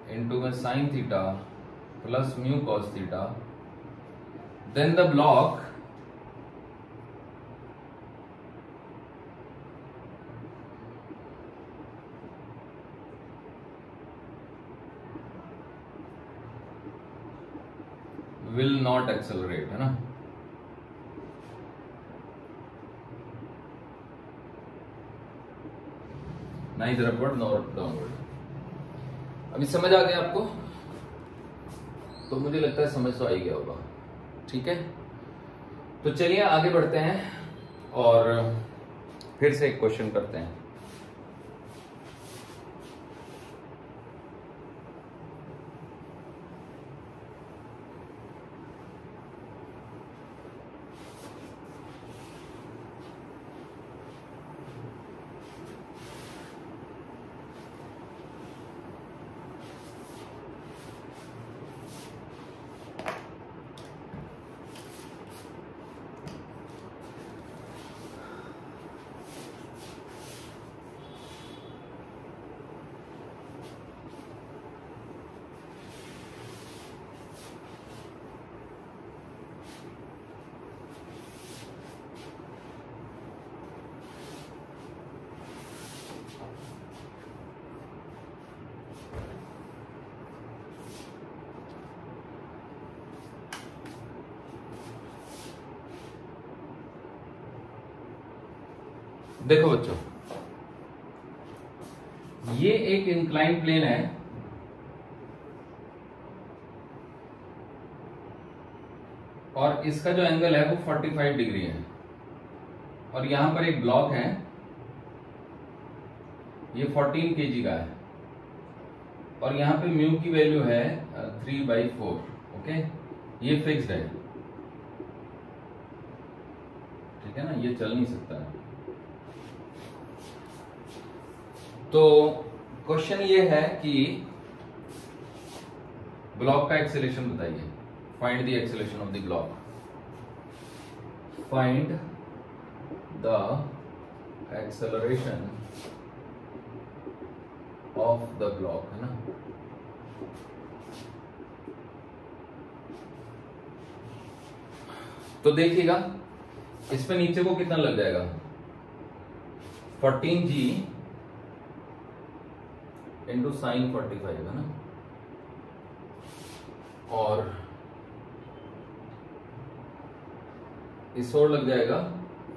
into में sine theta plus mu cos theta, then the block will not accelerate, है ना। neither upward nor downward। अभी समझ आ गया आपको? तो मुझे लगता है समझ तो आ ही गया होगा, ठीक है। तो चलिए आगे बढ़ते हैं और फिर से एक क्वेश्चन करते हैं। देखो बच्चों, ये एक इंक्लाइन प्लेन है और इसका जो एंगल है वो 45 डिग्री है, और यहां पर एक ब्लॉक है, ये 14 kg का है, और यहां पे म्यू की वैल्यू है 3/4। ओके, ये फिक्स्ड है, ठीक है ना, ये चल नहीं सकता है। तो क्वेश्चन ये है कि ब्लॉक का एक्सेलेरेशन बताइए। Find the acceleration of the block, find the acceleration of the block, है ना। तो देखिएगा इसमें नीचे को कितना लग जाएगा, 14g इंटू साइन 45, है ना, और इस ओर लग जाएगा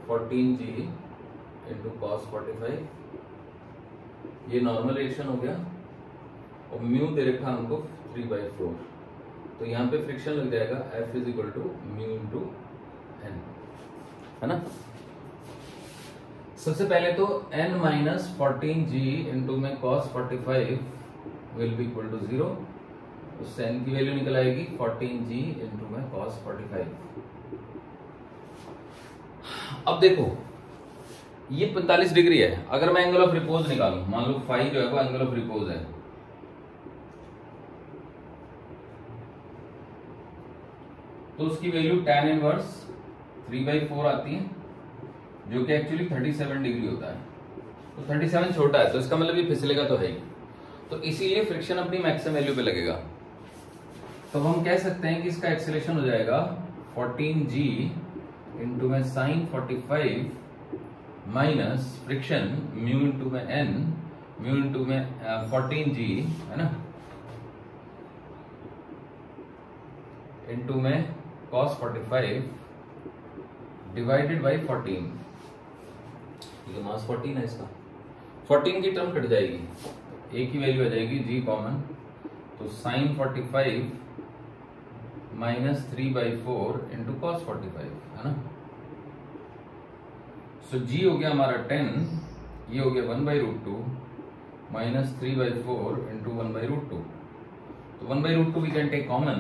14g इंटू कॉस 45, ये नॉर्मल रिएक्शन हो गया, और म्यू दे रखा हमको 3/4, तो यहां पे फ्रिक्शन लग जाएगा F is equal to mu into N, है ना। सबसे पहले तो n माइनस 14g इंटू में cos 45 will be equal to 0, उससे n की वैल्यू निकल आएगी 14g इंटू में cos 45। अब देखो ये 45 डिग्री है, अगर मैं एंगल ऑफ रिपोज निकालूं, मान लो फाई जो है वो एंगल ऑफ रिपोज है, तो उसकी वैल्यू tan इनवर्स 3/4 आती है, जो कि एक्चुअली 37 डिग्री होता है। तो 37 छोटा है, तो इसका मतलब ये फिसलेगा तो है ही, तो इसीलिए फ्रिक्शन अपनी मैक्सिमम वैल्यू पे लगेगा। तो हम कह सकते हैं कि इसका एक्सेलेरेशन हो जाएगा 14g इंटू में sine 45 minus friction mu into में n, म्यू इंटू में 14g, है ना, इंटू में cos 45 डिवाइडेड बाई 14, ये मास 14 है, इसका 14 की टर्म कट जाएगी, एक ही वैल्यू आ जाएगी g कॉमन, तो साइन 45 माइनस 3/4 इंटू कॉस 45, है ना। सो g हो गया हमारा 10, ये हो गया 1/√2 माइनस 3/4 इंटू 1/√2, तो 1/√2 we can take common,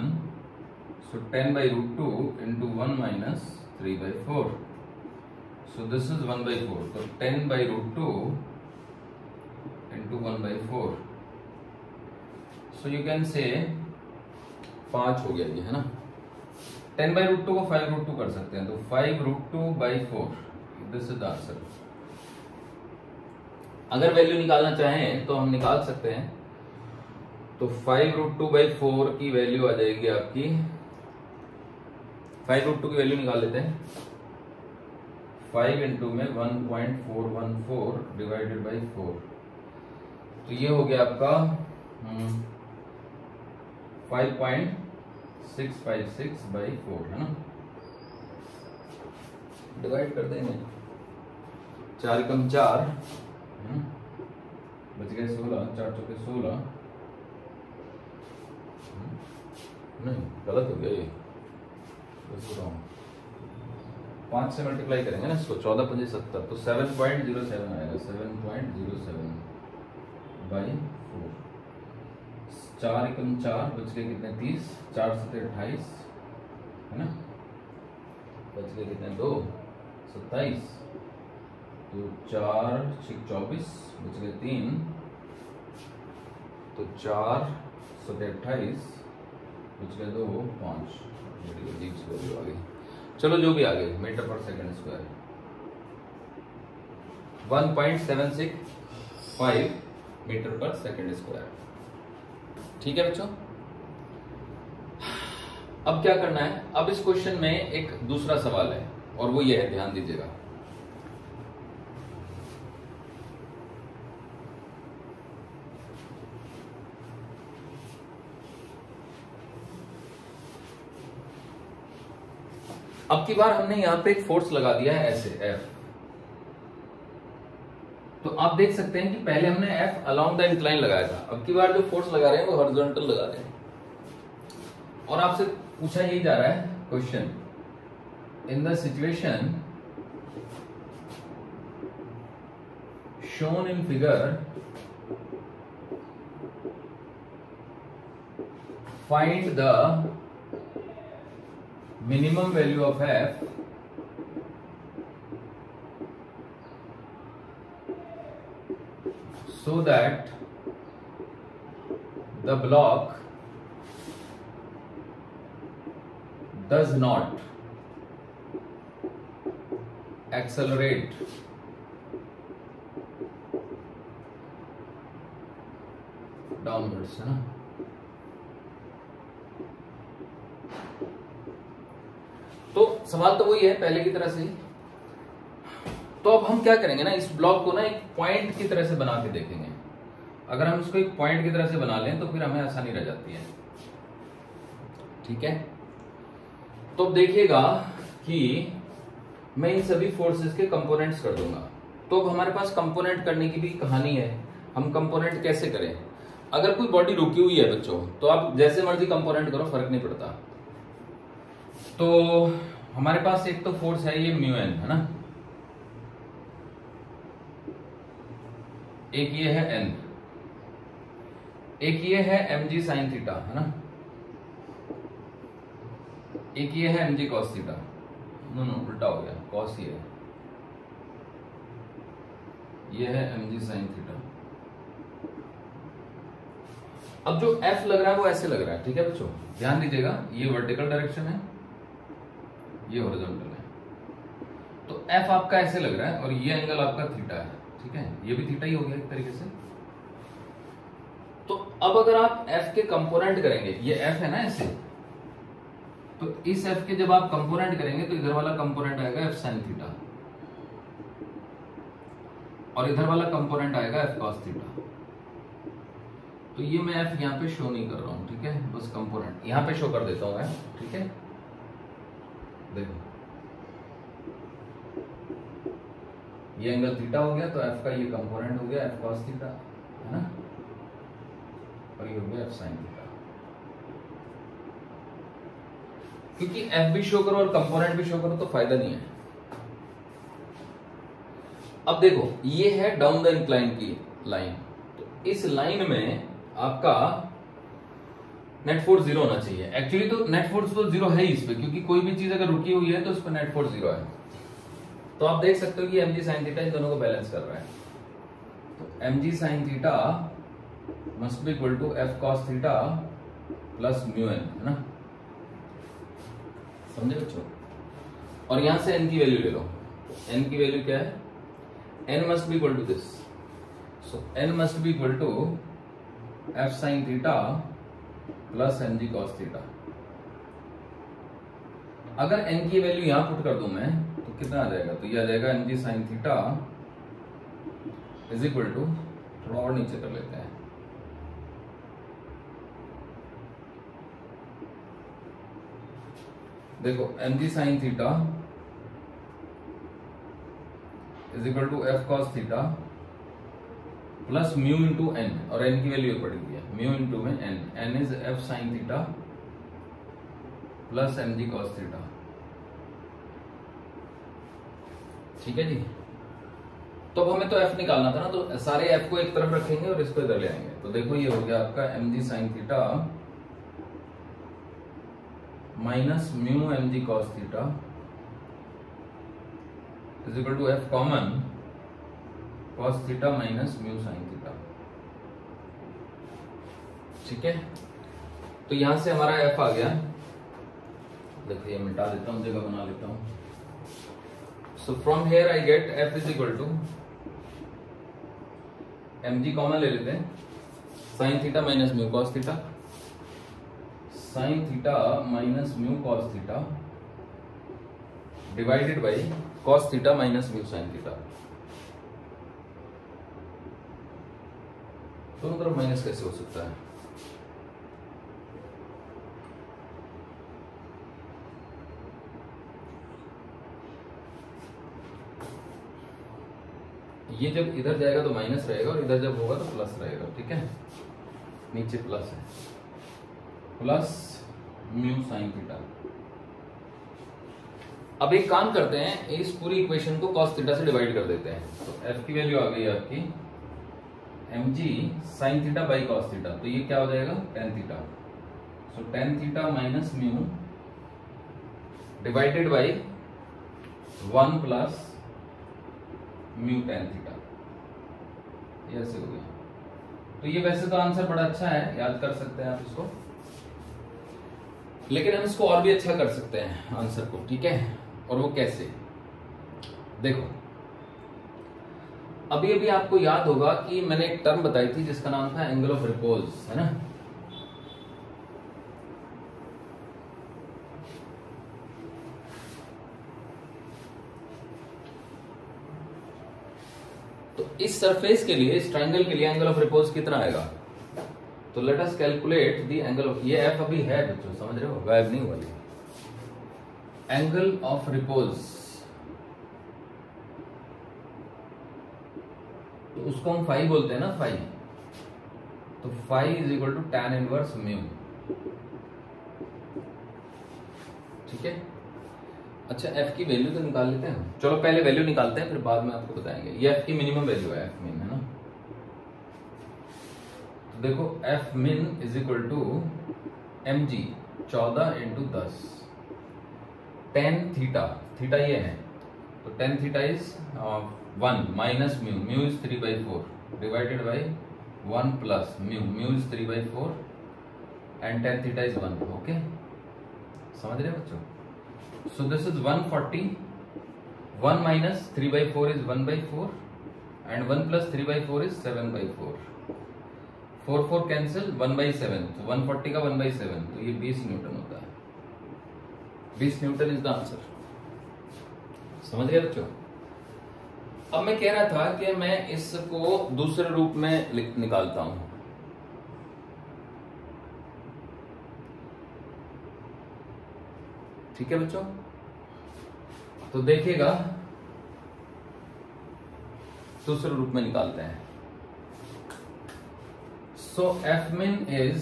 so 10/√2 into 1 minus 3/4, so this is 1/4, तो 10/√2 into 1/4, so you can say 5 हो गया ये, है ना। 10/√2 को 5√2 कर सकते हैं, तो 5√2/4, दिस इज द आंसर। अगर वैल्यू निकालना चाहें तो हम निकाल सकते हैं, तो 5√2/4 की वैल्यू आ जाएगी आपकी, 5√2 की वैल्यू निकाल लेते हैं, 5 इंटू में 1.414 डिवाइडेड बाई 4, तो ये हो गया आपका 5.656/4, है ना। डिवाइड कर देंगे, 4 कम 4, बच गए 16, 4 चौके 16, नहीं गलत हो गया ये, 5 से मल्टीप्लाई करेंगे ना इसको, 14×5 = 70, तो 7.07 आएगा, 7.07/4, 4 कम 4 बच गए कितने 30, 4 से 28, है ना, बच गए कितने 2, 27, तो 4 6 24 बच गए 3, तो 4 से 28 बच गए 2 5, अजीब सी वैल्यू आ गई, चलो जो भी आ गए, मीटर पर सेकंड स्क्वायर 1.765 मीटर पर सेकंड स्क्वायर। ठीक है बच्चों, अब क्या करना है, अब इस क्वेश्चन में एक दूसरा सवाल है, और वो ये है, ध्यान दीजिएगा। अब की बार हमने यहां पे एक फोर्स लगा दिया है ऐसे F, देख सकते हैं कि पहले हमने F अलोंग द इंक्लाइन लगाया था, अब की बार जो फोर्स लगा रहे हैं वो हॉरिजॉन्टल लगा रहे हैं। और आपसे पूछा यही जा रहा है question, in the situation shown in figure find the minimum value of F so that the block does not accelerate downwards, है ना। तो सवाल तो वही है पहले की तरह से ही। तो अब हम क्या करेंगे ना, इस ब्लॉक को ना एक पॉइंट की तरह से बना के देखेंगे। अगर हम इसको एक पॉइंट की तरह से बना लें तो फिर हमें आसानी रह जाती है। ठीक है, तो देखिएगा कि मैं इन सभी फोर्सेस के कंपोनेंट्स कर दूंगा। तो अब हमारे पास कंपोनेंट करने की भी कहानी है। हम कंपोनेंट कैसे करें? अगर कोई बॉडी रुकी हुई है बच्चों, तो आप जैसे मर्जी कंपोनेंट करो, फर्क नहीं पड़ता। तो हमारे पास एक तो फोर्स है ये म्यू एन, है ना, एक ये है एन, एक ये है एम जी साइन थीटा, है ना, एक ये है M G cos theta. No उल्टा हो गया, कॉस ये है एम जी साइन थीटा। अब जो F लग रहा है वो ऐसे लग रहा है। ठीक है बच्चों, ध्यान दीजिएगा, ये वर्टिकल डायरेक्शन है, ये हॉरिजॉन्टल है। तो F आपका ऐसे लग रहा है और ये एंगल आपका थीटा है। ठीक है, ये भी थीटा ही हो गया एक तरीके से। तो अब अगर आप F के कंपोनेंट करेंगे, ये F है ना ऐसे, तो इस F के जब आप कंपोनेंट करेंगे तो इधर वाला कंपोनेंट आएगा F साइन थीटा और इधर वाला कंपोनेंट आएगा F कॉस थीटा। तो ये मैं F यहाँ पे शो नहीं कर रहा हूं, ठीक है, बस कंपोनेंट यहाँ पे शो कर देता हूं मैं। ठीक है, देखो ये एंगल थीटा हो गया, तो F का ये कंपोनेंट हो गया F cos थीटा, है ना, और ये हो गया F sin थीटा। क्योंकि F भी शो करो और कंपोनेंट भी शो करो तो फायदा नहीं है। अब देखो ये है डाउन द इंक्लाइन की लाइन, तो इस लाइन में आपका नेट फोर्स 0 होना चाहिए। एक्चुअली तो नेट फोर्स तो 0 है ही इस पे, क्योंकि कोई भी चीज अगर रुकी हुई है तो उस पर नेट फोर्स 0 है। तो आप देख सकते हो कि mg sin थीटा इन दोनों को बैलेंस कर रहा है। तो mg sin theta must be equal to f cos theta plus mu n, है ना, समझे बच्चों। और यहां से n की वैल्यू ले लो। n की वैल्यू क्या है? n must be equal to this, so n must be equal to f sin theta plus mg cos theta. अगर n की वैल्यू यहां पुट कर दूं मैं तो कितना आ जाएगा? तो ये आ जाएगा mg sin theta is equal to, थोड़ा और नीचे कर लेते हैं, देखो mg sin theta is equal to f cos theta plus mu into n, और n की वैल्यू पड़ी हुई है म्यू इंटू में n is f sin theta plus mg cos theta. ठीक है जी। तो अब हमें तो f निकालना था ना, तो सारे f को एक तरफ रखेंगे और इसको इधर ले आएंगे। तो देखो ये हो गया आपका mg sin theta minus mu mg cos theta is equal to f common cos theta minus mu sin theta. ठीक है, तो यहां से हमारा f आ गया। देखिए मिटा देता हूं, जगह बना लेता हूं। So from here I get f is equal to mg common ले लेते हैं, sin theta minus mu cos theta, sin theta minus mu cos theta divided by cos theta minus mu sin theta. दोनों तरफ minus कैसे हो सकता है? ये जब इधर जाएगा तो माइनस रहेगा और इधर जब होगा तो प्लस रहेगा, ठीक है। नीचे प्लस है, प्लस म्यू साइन थीटा। अब एक काम करते हैं, इस पूरी इक्वेशन को cos थीटा से डिवाइड कर देते हैं। तो f की वैल्यू आ गई आपकी mg sine theta by cos theta, तो ये क्या हो जाएगा tan theta. So tan theta minus mu divided by 1 plus mu tan theta, ये ऐसे हो गया। तो ये वैसे तो आंसर बड़ा अच्छा है, याद कर सकते हैं आप इसको, लेकिन हम इसको और भी अच्छा कर सकते हैं आंसर को, ठीक है। और वो कैसे, देखो अभी अभी आपको याद होगा कि मैंने एक टर्म बताई थी जिसका नाम था एंगल ऑफ रिपोज, है ना। तो इस सरफेस के लिए, इस ट्रायंगल के लिए एंगल ऑफ रिपोज कितना आएगा, तो let us calculate the angle of, ये एफ अभी है बच्चों, समझ रहे हो, गायब नहीं हुआ ये। एंगल ऑफ रिपोज, तो उसको हम फाई बोलते हैं ना, फाई। तो phi is equal to tan inverse mu, ठीक है। अच्छा एफ की वैल्यू तो निकाल लेते हैं, चलो पहले वैल्यू निकालते हैं फिर बाद में आपको बताएंगे। ये एफ की मिनिमम वैल्यू है, एफ मिन है ना। तो देखो F min is equal to M G 14 into 10 tan theta, theta ये है, तो tan theta is 1 minus mu, mu is 3/4 divided by 1 plus mu, mu is 3/4 and tan theta is 1, okay, समझ रहे बच्चों। So this is 140, 1 minus 3/4 is 1/4 and 1 plus 3/4 is 7/4, 4 4 cancel, 1/7, तो 140 का 1/7, तो ये 20 न्यूटन होता है। 20 न्यूटन इज द आंसर, समझ गए बच्चों। अब मैं कह रहा था कि मैं इसको दूसरे रूप में निकालता हूं, ठीक है बच्चों। तो देखिएगा दूसरे रूप में निकालते हैं। सो F min is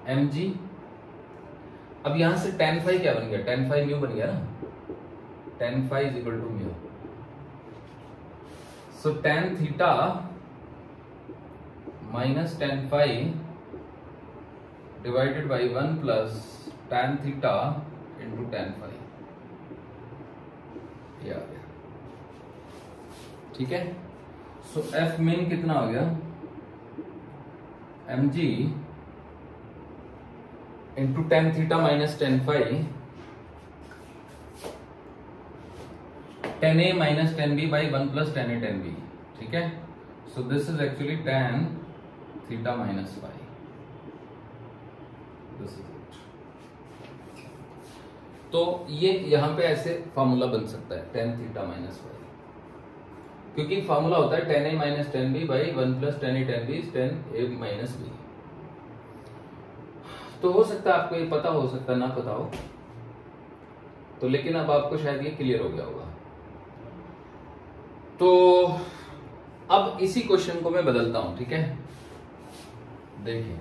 M G, अब यहां से tan फाई क्या बन गया, tan फाई म्यू बन गया ना, tan phi is equal to mu. So tan theta minus tan phi divided by 1 plus tan theta into tan phi, ये आ गया, ठीक है। सो एफ मिन कितना हो गया, M G into tan theta minus tan phi, tan a minus tan b by 1 plus tan a tan b, ठीक है। So this is actually tan theta minus phi, this is it. तो ये यहां पे ऐसे फॉर्मूला बन सकता है tan थीटा माइनस फाई, क्योंकि फॉर्मूला होता है tan a minus tan b by 1 plus tan a tan b is tan a minus b। तो हो सकता है आपको ये पता, हो सकता है ना पता हो, तो लेकिन अब आपको शायद ये क्लियर हो गया होगा। तो अब इसी क्वेश्चन को मैं बदलता हूं, ठीक है। देखिए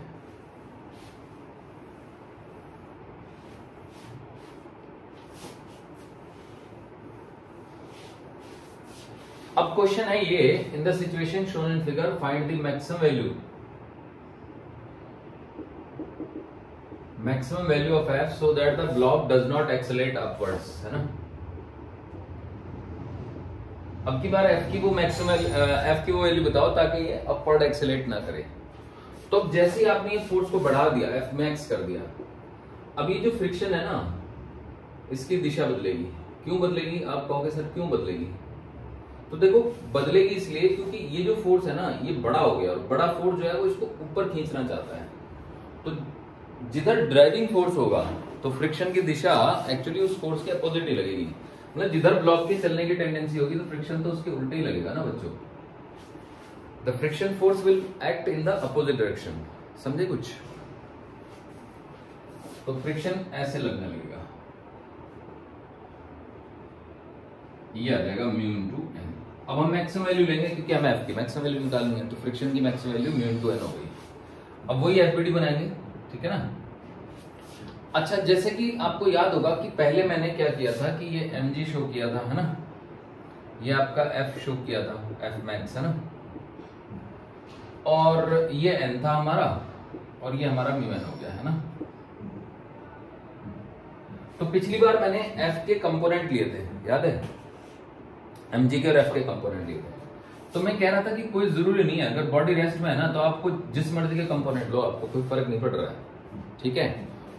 अब क्वेश्चन है ये, in the situation shown in figure find the maximum value, maximum value of f so that the block does not accelerate upwards, है ना। अब की बार f की वो मैक्सिमम f की वो वैल्यू बताओ ताकि ये अपवर्ड एक्सेलेरेट ना करे। तो अब जैसे ही आपने ये फोर्स को बढ़ा दिया, f मैक्स कर दिया, अब ये जो फ्रिक्शन है ना, इसकी दिशा बदलेगी। क्यों बदलेगी, आप कहोगे सर क्यों बदलेगी, तो देखो बदलेगी इसलिए क्योंकि ये जो फोर्स है ना ये बड़ा हो गया, और बड़ा फोर्स जो है वो इसको ऊपर खींचना चाहता है। तो जिधर ड्राइविंग फोर्स होगा तो फ्रिक्शन की दिशा एक्चुअली उस फोर्स के अपोजिट ही लगेगी, मतलब जिधर ब्लॉक की चलने की टेंडेंसी होगी तो फ्रिक्शन तो उसके उल्टे ही लगेगा ना बच्चों। The friction force will act in the opposite direction, समझे कुछ। तो फ्रिक्शन ऐसे लगने लगेगा, ये आ जाएगा म्यू इंटू एन। अब हम मैक्सिमम वैल्यू लेंगे क्योंकि हमें एफ की मैक्सिमम वैल्यू निकालनी है, तो फ्रिक्शन की maximum value mu into N हो गई। अब वही एफबीडी बनाएंगे, ठीक है ना। अच्छा, जैसे कि आपको याद होगा कि पहले मैंने क्या किया था कि ये mg शो किया था, है ना, ये आपका f शो किया था, f मैक्स, है ना, और ये n था हमारा, और ये हमारा म्यू n हो गया, है ना। तो पिछली बार मैंने f के कंपोनेंट लिए थे, याद है, mg के और f के कंपोनेंट लिए थे। तो मैं कह रहा था कि कोई जरूरी नहीं है, अगर बॉडी रेस्ट में है ना तो आपको जिस मर्जी के कंपोनेंट लो, आपको कोई फर्क नहीं पड़ रहा है, ठीक है।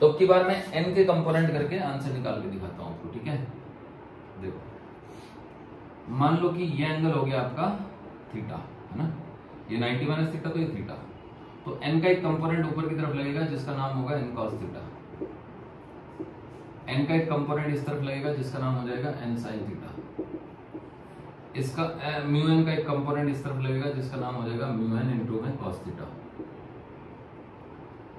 तो अब की बार मैं n के कंपोनेंट करके आंसर निकाल के दिखाता हूं आपको, ठीक है। देखो, मान लो कि ये एंगल हो गया आपका थीटा, है ना, ये 90 माइनस थीटा, तो ये थीटा। तो n का एक कंपोनेंट ऊपर की तरफ लगेगा जिसका नाम होगा n cos थीटा, n का एक कंपोनेंट इस तरफ लगेगा जिसका नाम हो जाएगा n sin थीटा, इसका म्यू n का एक कंपोनेंट इस तरफ लगेगा जिसका नाम हो जाएगा म्यू n इंटू में cos थीटा,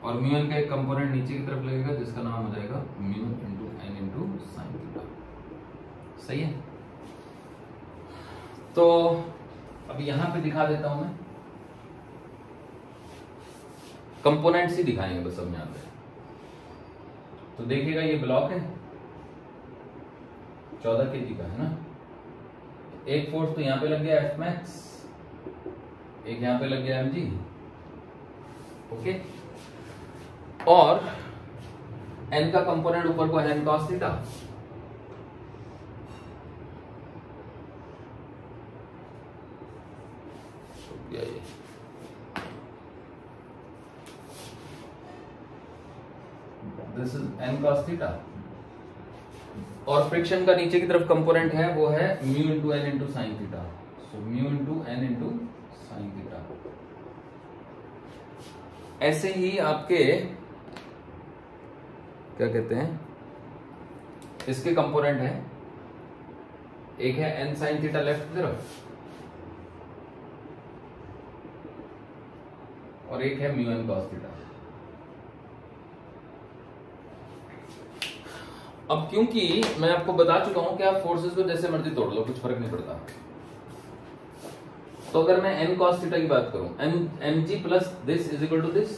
और म्यू n का एक कंपोनेंट नीचे की तरफ लगेगा जिसका नाम हो जाएगा mu into n into sine theta. सही है। तो अब यहां पे दिखा देता हूं मैं, कंपोनेंट्स ही दिखाएंगे बस अब यहां पे। तो देखिएगा ये ब्लॉक है 14 kg का, है ना, एक फोर्स तो यहां पे लग गया एफ मैक्स, एक यहां पे लग गया mg, ओके, और n का कंपोनेंट ऊपर को है n cos theta, this is n cos theta, और फ्रिक्शन का नीचे की तरफ कंपोनेंट है वो है mu into n into sine theta, so mu into n into sine theta. ऐसे ही आपके क्या कहते हैं, इसके कंपोनेंट है, एक है n साइन थीटा लेफ्ट की तरफ, और एक है म्यू n cos थीटा। अब क्योंकि मैं आपको बता चुका हूं कि आप फोर्सेस को जैसे मर्जी तोड़ लो, कुछ फर्क नहीं पड़ता। तो अगर मैं n cos थीटा की बात करूं, mg plus this is equal to this,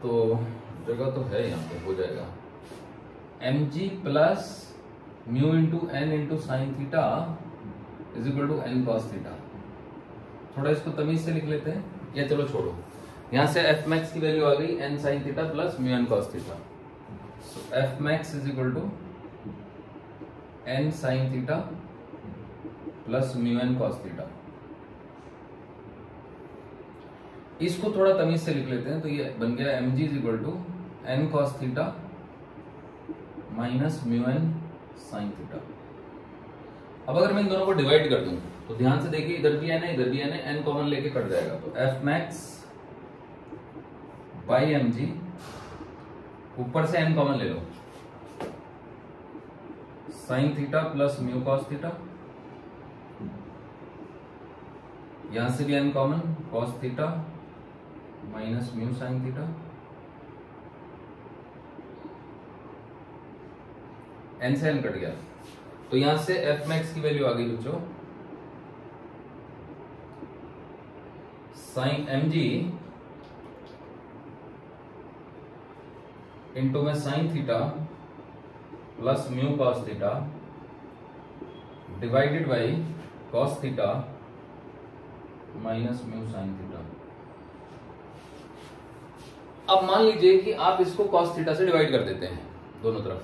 तो जगह तो है यहां पे, हो जाएगा mg plus mu into n into sine theta is equal to n cos theta. थोड़ा इसको तमीज से लिख लेते हैं, या चलो छोड़ो, यहां से f मैक्स की वैल्यू आ गई n sine theta plus mu n cos theta, so f max is equal to n sine theta plus mu n cos theta. इसको थोड़ा तमीज से लिख लेते हैं, तो ये बन गया mg is equal to n cos theta minus mu n sine theta. अब अगर मैं इन दोनों को डिवाइड कर दूं तो ध्यान से देखिए, इधर भी n है, इधर भी n है, n कॉमन लेके कट जाएगा, तो f मैक्स बाई mg, ऊपर से n कॉमन ले लो, sine theta plus mu cos theta, यहां से भी n common, cos theta minus mu sine theta, n से n कट गया, तो यहां से f मैक्स की वैल्यू आ गई बच्चों साइन mg इंटू में sine theta plus mu cos theta divided by cos theta minus mu sine theta. अब मान लीजिए कि आप इसको cos थीटा से डिवाइड कर देते हैं दोनों तरफ,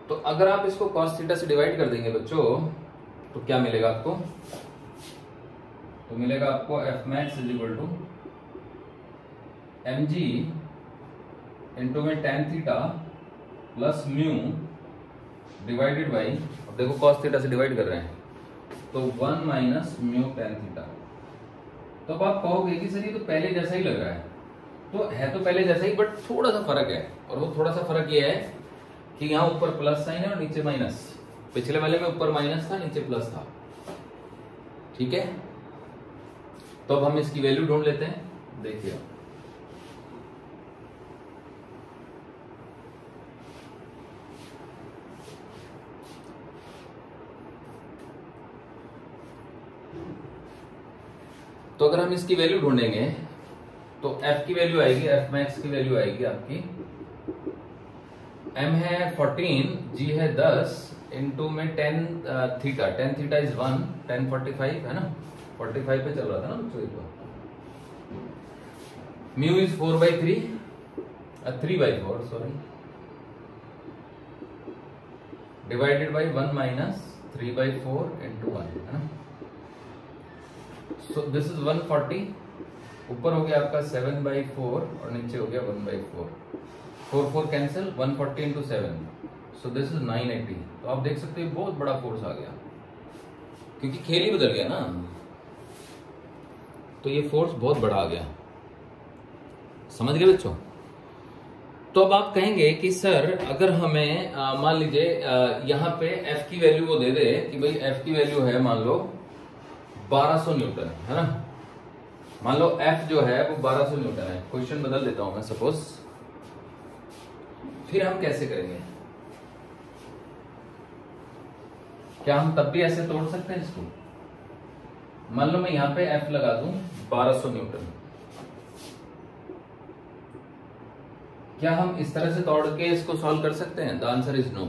तो अगर आप इसको cos थीटा से डिवाइड कर देंगे बच्चों तो क्या मिलेगा आपको, तो मिलेगा आपको f max is equal to mg into में tan theta plus mu divided by, अब देखो cos थीटा से डिवाइड कर रहे हैं तो 1 माइनस म्यू tan थीटा। तो अब आप कहोगे कि सर ये तो पहले जैसा ही लग रहा है, तो है तो पहले जैसा ही, बट थोड़ा सा फर्क है, और वो थोड़ा सा फर्क ये है कि यहाँ ऊपर प्लस साइन है और नीचे माइनस। पिछले वाले में ऊपर माइनस था, नीचे प्लस था, ठीक है। तो अब हम इसकी वैल्यू ढूंढ लेते हैं, देखिए हम इसकी वैल्यू ढूंढेंगे तो f की वैल्यू आएगी, f मैक्स की वैल्यू आएगी आपकी, m है 14, g है 10 इंटू में tan theta, tan theta is 1, tan 45 है ना, 45 पे चल रहा था ना बच्चों एक बार। Mu is 4/3, 3/4 sorry, divided by 1 minus 3/4 into 1 है ना। सो दिस इज 140, ऊपर हो गया आपका 7/4 और नीचे हो गया 1/4, 4 cancel, 140 into 7, so this is 980। तो आप देख सकते हैं बहुत बड़ा फोर्स आ गया, क्योंकि खेल ही बदल गया ना, तो ये फोर्स बहुत बड़ा आ गया, समझ गए बच्चों। तो अब आप कहेंगे कि सर अगर हमें मान लीजिए यहाँ पे F की वैल्यू वो दे दे कि भाई F की वैल्यू है मान लो 1200 न्यूटन है ना, मान लो F जो है वो 1200 न्यूटन है, क्वेश्चन बदल देता हूं मैं सपोज, फिर हम कैसे करेंगे? क्या हम तब भी ऐसे तोड़ सकते हैं इसको? मान लो मैं यहां पे F लगा दूं 1200 न्यूटन, क्या हम इस तरह से तोड़ के इसको सॉल्व कर सकते हैं? द आंसर इज नो,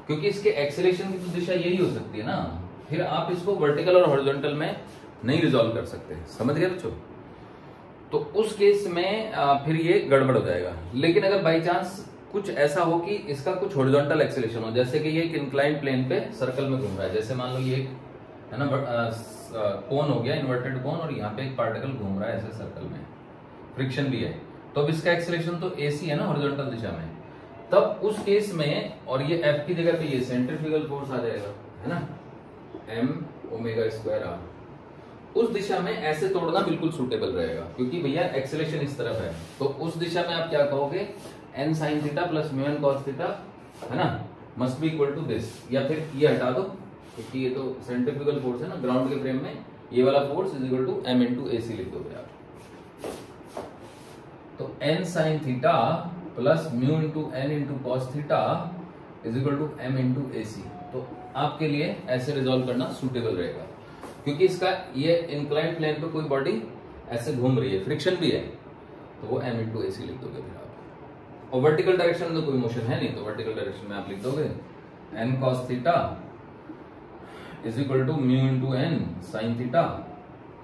क्योंकि इसके एक्सेलेरेशन की तो दिशा यही हो सकती है ना, फिर आप इसको वर्टिकल और हॉरिजॉन्टल में नहीं रिजॉल्व कर सकते, समझ गए बच्चों। तो उस केस में फिर ये गड़बड़ हो जाएगा। लेकिन अगर बाई चांस कुछ ऐसा हो कि इसका कुछ हॉरिजॉन्टल एक्सेलेरेशन हो, जैसे कि ये एक इंक्लाइंड प्लेन पे सर्कल में घूम रहा है, जैसे मान लो ये एक है ना कोन हो गया, इन्वर्टेड कोन, और यहाँ पे एक पार्टिकल घूम रहा है ऐसे सर्कल में, फ्रिक्शन भी है, तो अब इसका एक्सेलेरेशन तो AC है ना हॉरिजॉन्टल दिशा में, तब उस केस में, और ये F की जगह पे ये सेंट्रीफ्यूगल फोर्स आ जाएगा है ना, m⍵²r, उस दिशा में ऐसे तोड़ना बिल्कुल सूटेबल रहेगा, क्योंकि भैया एक्सेलेरेशन इस तरफ है, तो उस दिशा में आप क्या कहोगे, n sin theta plus mu n cos theta है ना, must be equal to this, या फिर ये हटा दो क्योंकि ये तो सेंट्रीफ्यूगल फोर्स है ना ग्राउंड के फ्रेम में, ये वाला force is equal to m into AC लिख दोगे आप, तो n sin theta plus mu into n into cos theta is equal to m into AC। तो आपके लिए ऐसे रिजॉल्व करना सूटेबल रहेगा, क्योंकि इसका ये इंक्लाइंड प्लेन पे कोई बॉडी ऐसे घूम रही है, फ्रिक्शन भी है, तो वो m इंटू AC लिख दोगे फिर आप, और वर्टिकल डायरेक्शन में तो कोई मोशन है नहीं, तो वर्टिकल डायरेक्शन में आप लिख दोगे n cos theta is equal to mu into n sin theta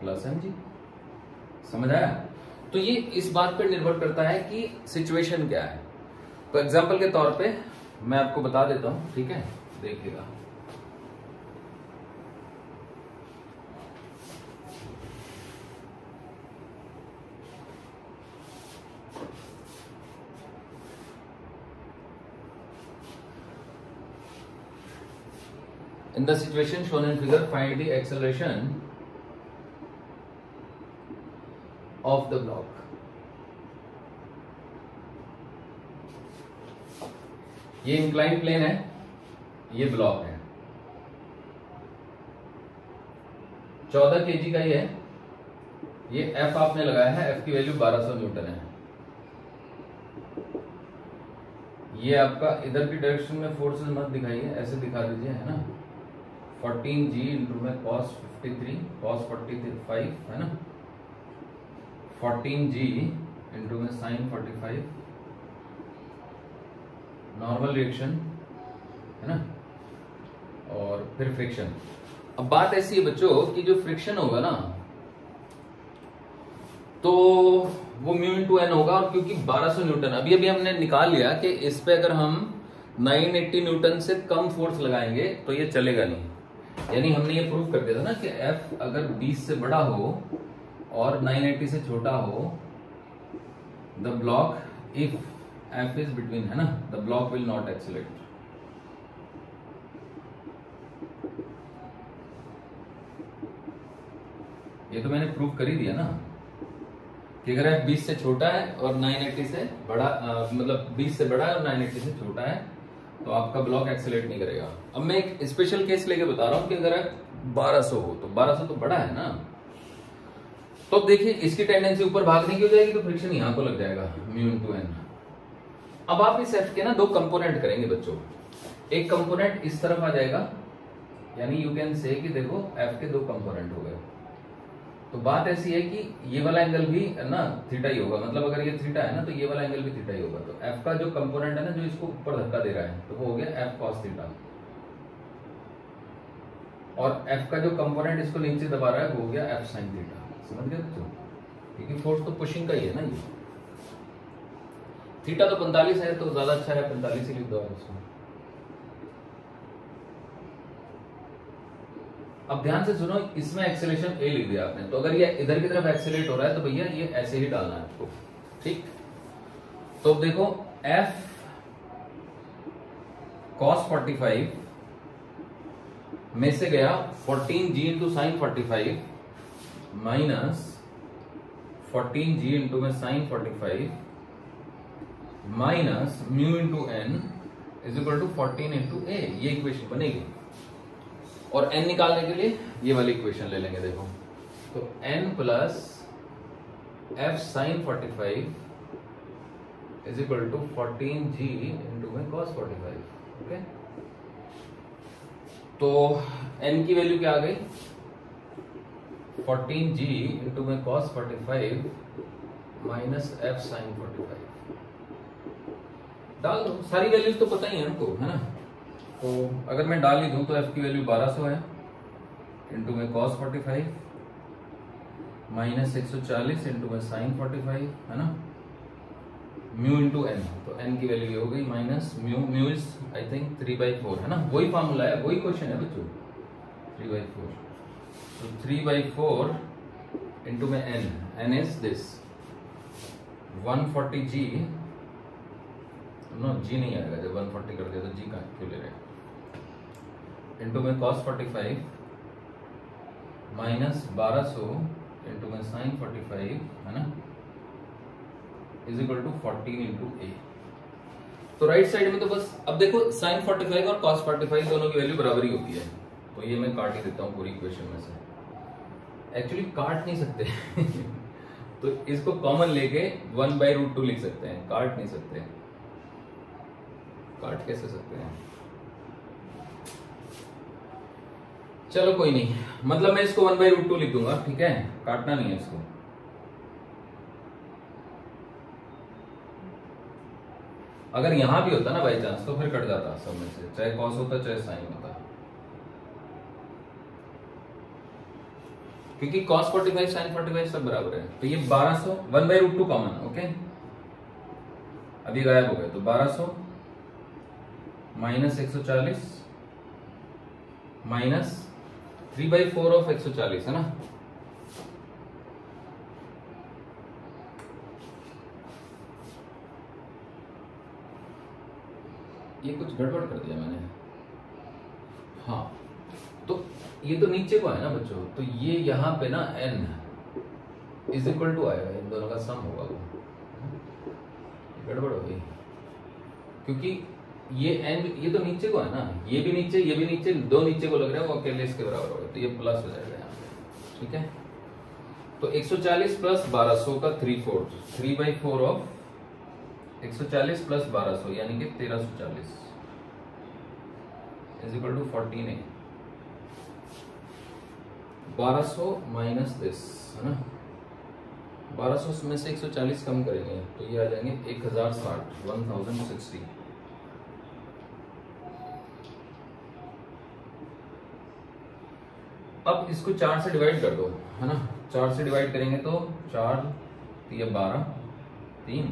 plus mg। समझ आया? तो ये इस बात पर निर्भर करता है कि सिचुएशन क्या है। तो एग्जांपल के तौर पे मैं आपको बता देता हूं, ठीक है, देखिएगा। In the situation shown in figure, find the acceleration of the block. ये इंक्लाइंड प्लेन है, ये ब्लॉक है, 14 kg का ये है, ये F आपने लगाया है, F की वैल्यू 1200 न्यूटन है, ये आपका इधर की डायरेक्शन में फोर्सेस मत दिखाइए, ऐसे दिखा दीजिए है ना, 14g इंटू में cos 53 cos 45 है ना, 14g इंटू में sin 45, नॉर्मल रिएक्शन है ना, और फिर फ्रिक्शन। अब बात ऐसी है बच्चों कि जो फ्रिक्शन होगा ना, तो वो म्यू इंटू n होगा, और क्योंकि 1200 न्यूटन अभी अभी हमने निकाल लिया कि इस पे अगर हम 980 न्यूटन से कम फोर्स लगाएंगे तो ये चलेगा नहीं, यानी हमने ये प्रूव कर दिया था ना कि F अगर 20 से बड़ा हो और 980 से छोटा हो, the block if F is between है ना, the block will not accelerate. ये तो मैंने प्रूव कर ही दिया ना कि अगर F 20 से छोटा है और 980 से बड़ा मतलब 20 से बड़ा है और 980 से छोटा है, तो आपका ब्लॉक एक्सेलरेट नहीं करेगा। अब मैं एक स्पेशल केस लेके बता रहा हूं कि अगर 1200 हो, तो 1200 तो बड़ा है ना, तो देखिए इसकी टेंडेंसी ऊपर भागने की हो जाएगी, तो फ्रिक्शन यहां को लग जाएगा म्यू इंटू n। अब आप इस F के ना दो कंपोनेंट करेंगे बच्चों, एक कंपोनेंट इस तरफ आ जाएगा, यानी यू कैन से कि देखो F के दो कंपोनेंट हो गए, तो बात ऐसी है कि ये वाला एंगल भी ना थीटा ही होगा, मतलब अगर ये थीटा है ना तो ये वाला एंगल भी थीटा ही होगा। तो एफ का जो कंपोनेंट है ना जो इसको ऊपर धक्का दे रहा है तो वो हो गया एफ कॉस थीटा, और एफ का जो कंपोनेंट इसको नीचे दबा रहा है वो हो गया एफ साइन थीटा। समझ गए बच्चों? क्योंकि फोर्स तो पुशिंग का ही है ना ये। थीटा तो 45 है तो ज्यादा अच्छा है, 45 ही लिख दो उसको। अब ध्यान से सुनो, इसमें एक्सेलरेशन ए लिख दिया आपने, तो अगर ये इधर की तरफ एक्सेलरेट हो रहा है तो भैया ये ऐसे ही डालना है आपको, ठीक। तो देखो एफ cos 45 में से गया 14g into sine 45 minus 14g into में sine 45 minus mu into N is equal to 14 into A, ये इक्वेशन बनेगी। और n निकालने के लिए ये वाली इक्वेशन ले लेंगे। देखो तो n plus F sine 45 is equal to 14g into में cos 45। ओके, तो n की वैल्यू क्या आ गई 14g इंटू में cos 45 माइनस एफ साइन 45। डाल दो, सारी वैल्यूज तो पता ही है हमको, है ना। तो अगर मैं डाल ही दूं तो f की वैल्यू 1200 है इंटू में cos 45 माइनस 140 इंटू में साइन 45, है ना, म्यू इंटू एन। तो n की वैल्यू ये हो गई minus mu is I think 3/4, है ना, वही फॉर्मूला है, वही क्वेश्चन है बच्चों, 3/4। तो 3/4 इंटू में n is this 140g, no g नहीं आएगा, जब 140 कर दिया तो g का क्यों ले रहे हैं, इंटू में cos 45 माइनस 1200 इंटू में साइन 45, है ना, इज इक्वल टू 14 इंटू ए। तो राइट साइड में तो बस, अब देखो साइन 45 और cos 45 दोनों की वैल्यू बराबर ही होती है, तो ये मैं काट ही देता हूँ पूरी इक्वेशन में से। एक्चुअली काट नहीं सकते तो इसको कॉमन लेके 1/√2 लिख सकते हैं, काट नहीं सकते। काट कैसे सकते हैं? चलो कोई नहीं, मतलब मैं इसको 1/√2 लिख दूंगा, ठीक है, काटना नहीं है इसको। अगर यहां भी होता ना बाई चांस तो फिर कट जाता सब में से, चाहे कॉस होता चाहे साइन होता, क्योंकि cos 45 साइन 45 सब बराबर है। तो ये 1200 1/√2 कॉमन, ओके, अभी गायब हो गए, तो 1200 माइनस 140 माइनस 3/4 ऑफ 140, है ना, ये कुछ गड़बड़ कर दिया मैंने, हाँ, तो ये तो नीचे को है ना बच्चों, तो ये यहां पे ना n इज इक्वल टू आएगा, इन दोनों का सम होगा, वो गड़बड़ हो गई, क्योंकि ये n ये तो नीचे को है ना, ये भी नीचे, दो नीचे को लग रहा है, वो अकेले इसके बराबर होगा, तो ये प्लस हो जाएगा यहाँ पे, ठीक है। तो 140 प्लस 1200 का 3/4, 3/4 ऑफ 140 प्लस 1200 यानी कि 1340 is equal to 14a। 1200 minus this, है ना, 1200 में से 140 कम करेंगे तो ये आ जाएंगे 1060। अब इसको 4 से डिवाइड कर दो, है ना, 4 से डिवाइड करेंगे तो 4 3 12, 3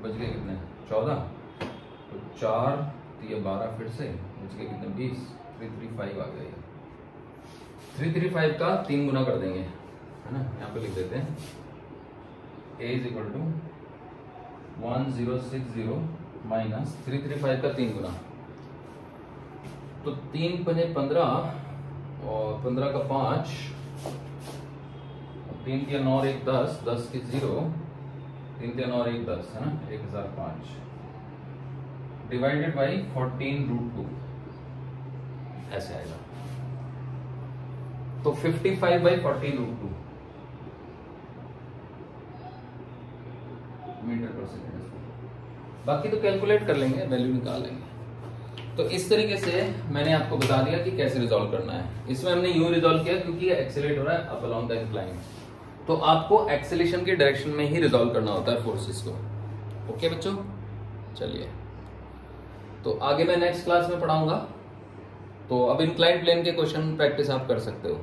बच गए कितने 14, तो 4 3 12 फिर से बच गए कितने 20, 335 आ गया। 335 का 3 गुना कर देंगे, है ना, यहाँ पे लिख देते हैं a is equal to 1060 minus 335 का 3 गुना, तो 3 पने 15 और 15 का 5, 3 के 9 और 1 10, 10 के 0, 3 के 9 और 1 10, है ना, 1005 डिवाइडेड बाई 14√2 ऐसे आएगा। तो 55/14√2 मीटर पर सेकेंड। बाकी तो कैलकुलेट कर लेंगे, वैल्यू निकाल लेंगे। तो इस तरीके से मैंने आपको बता दिया कि कैसे रिजॉल्व करना है। इसमें हमने यूं रिजॉल्व किया क्योंकि ये एक्सेलरेट हो रहा है अप अलोंग द इंक्लाइन, तो आपको एक्सेलेरेशन की डायरेक्शन में ही रिजॉल्व करना होता है फोर्सेस को। ओके बच्चों, चलिए तो आगे मैं नेक्स्ट क्लास में पढ़ाऊंगा। तो अब इंक्लाइन प्लेन के क्वेश्चन प्रैक्टिस आप कर सकते हो।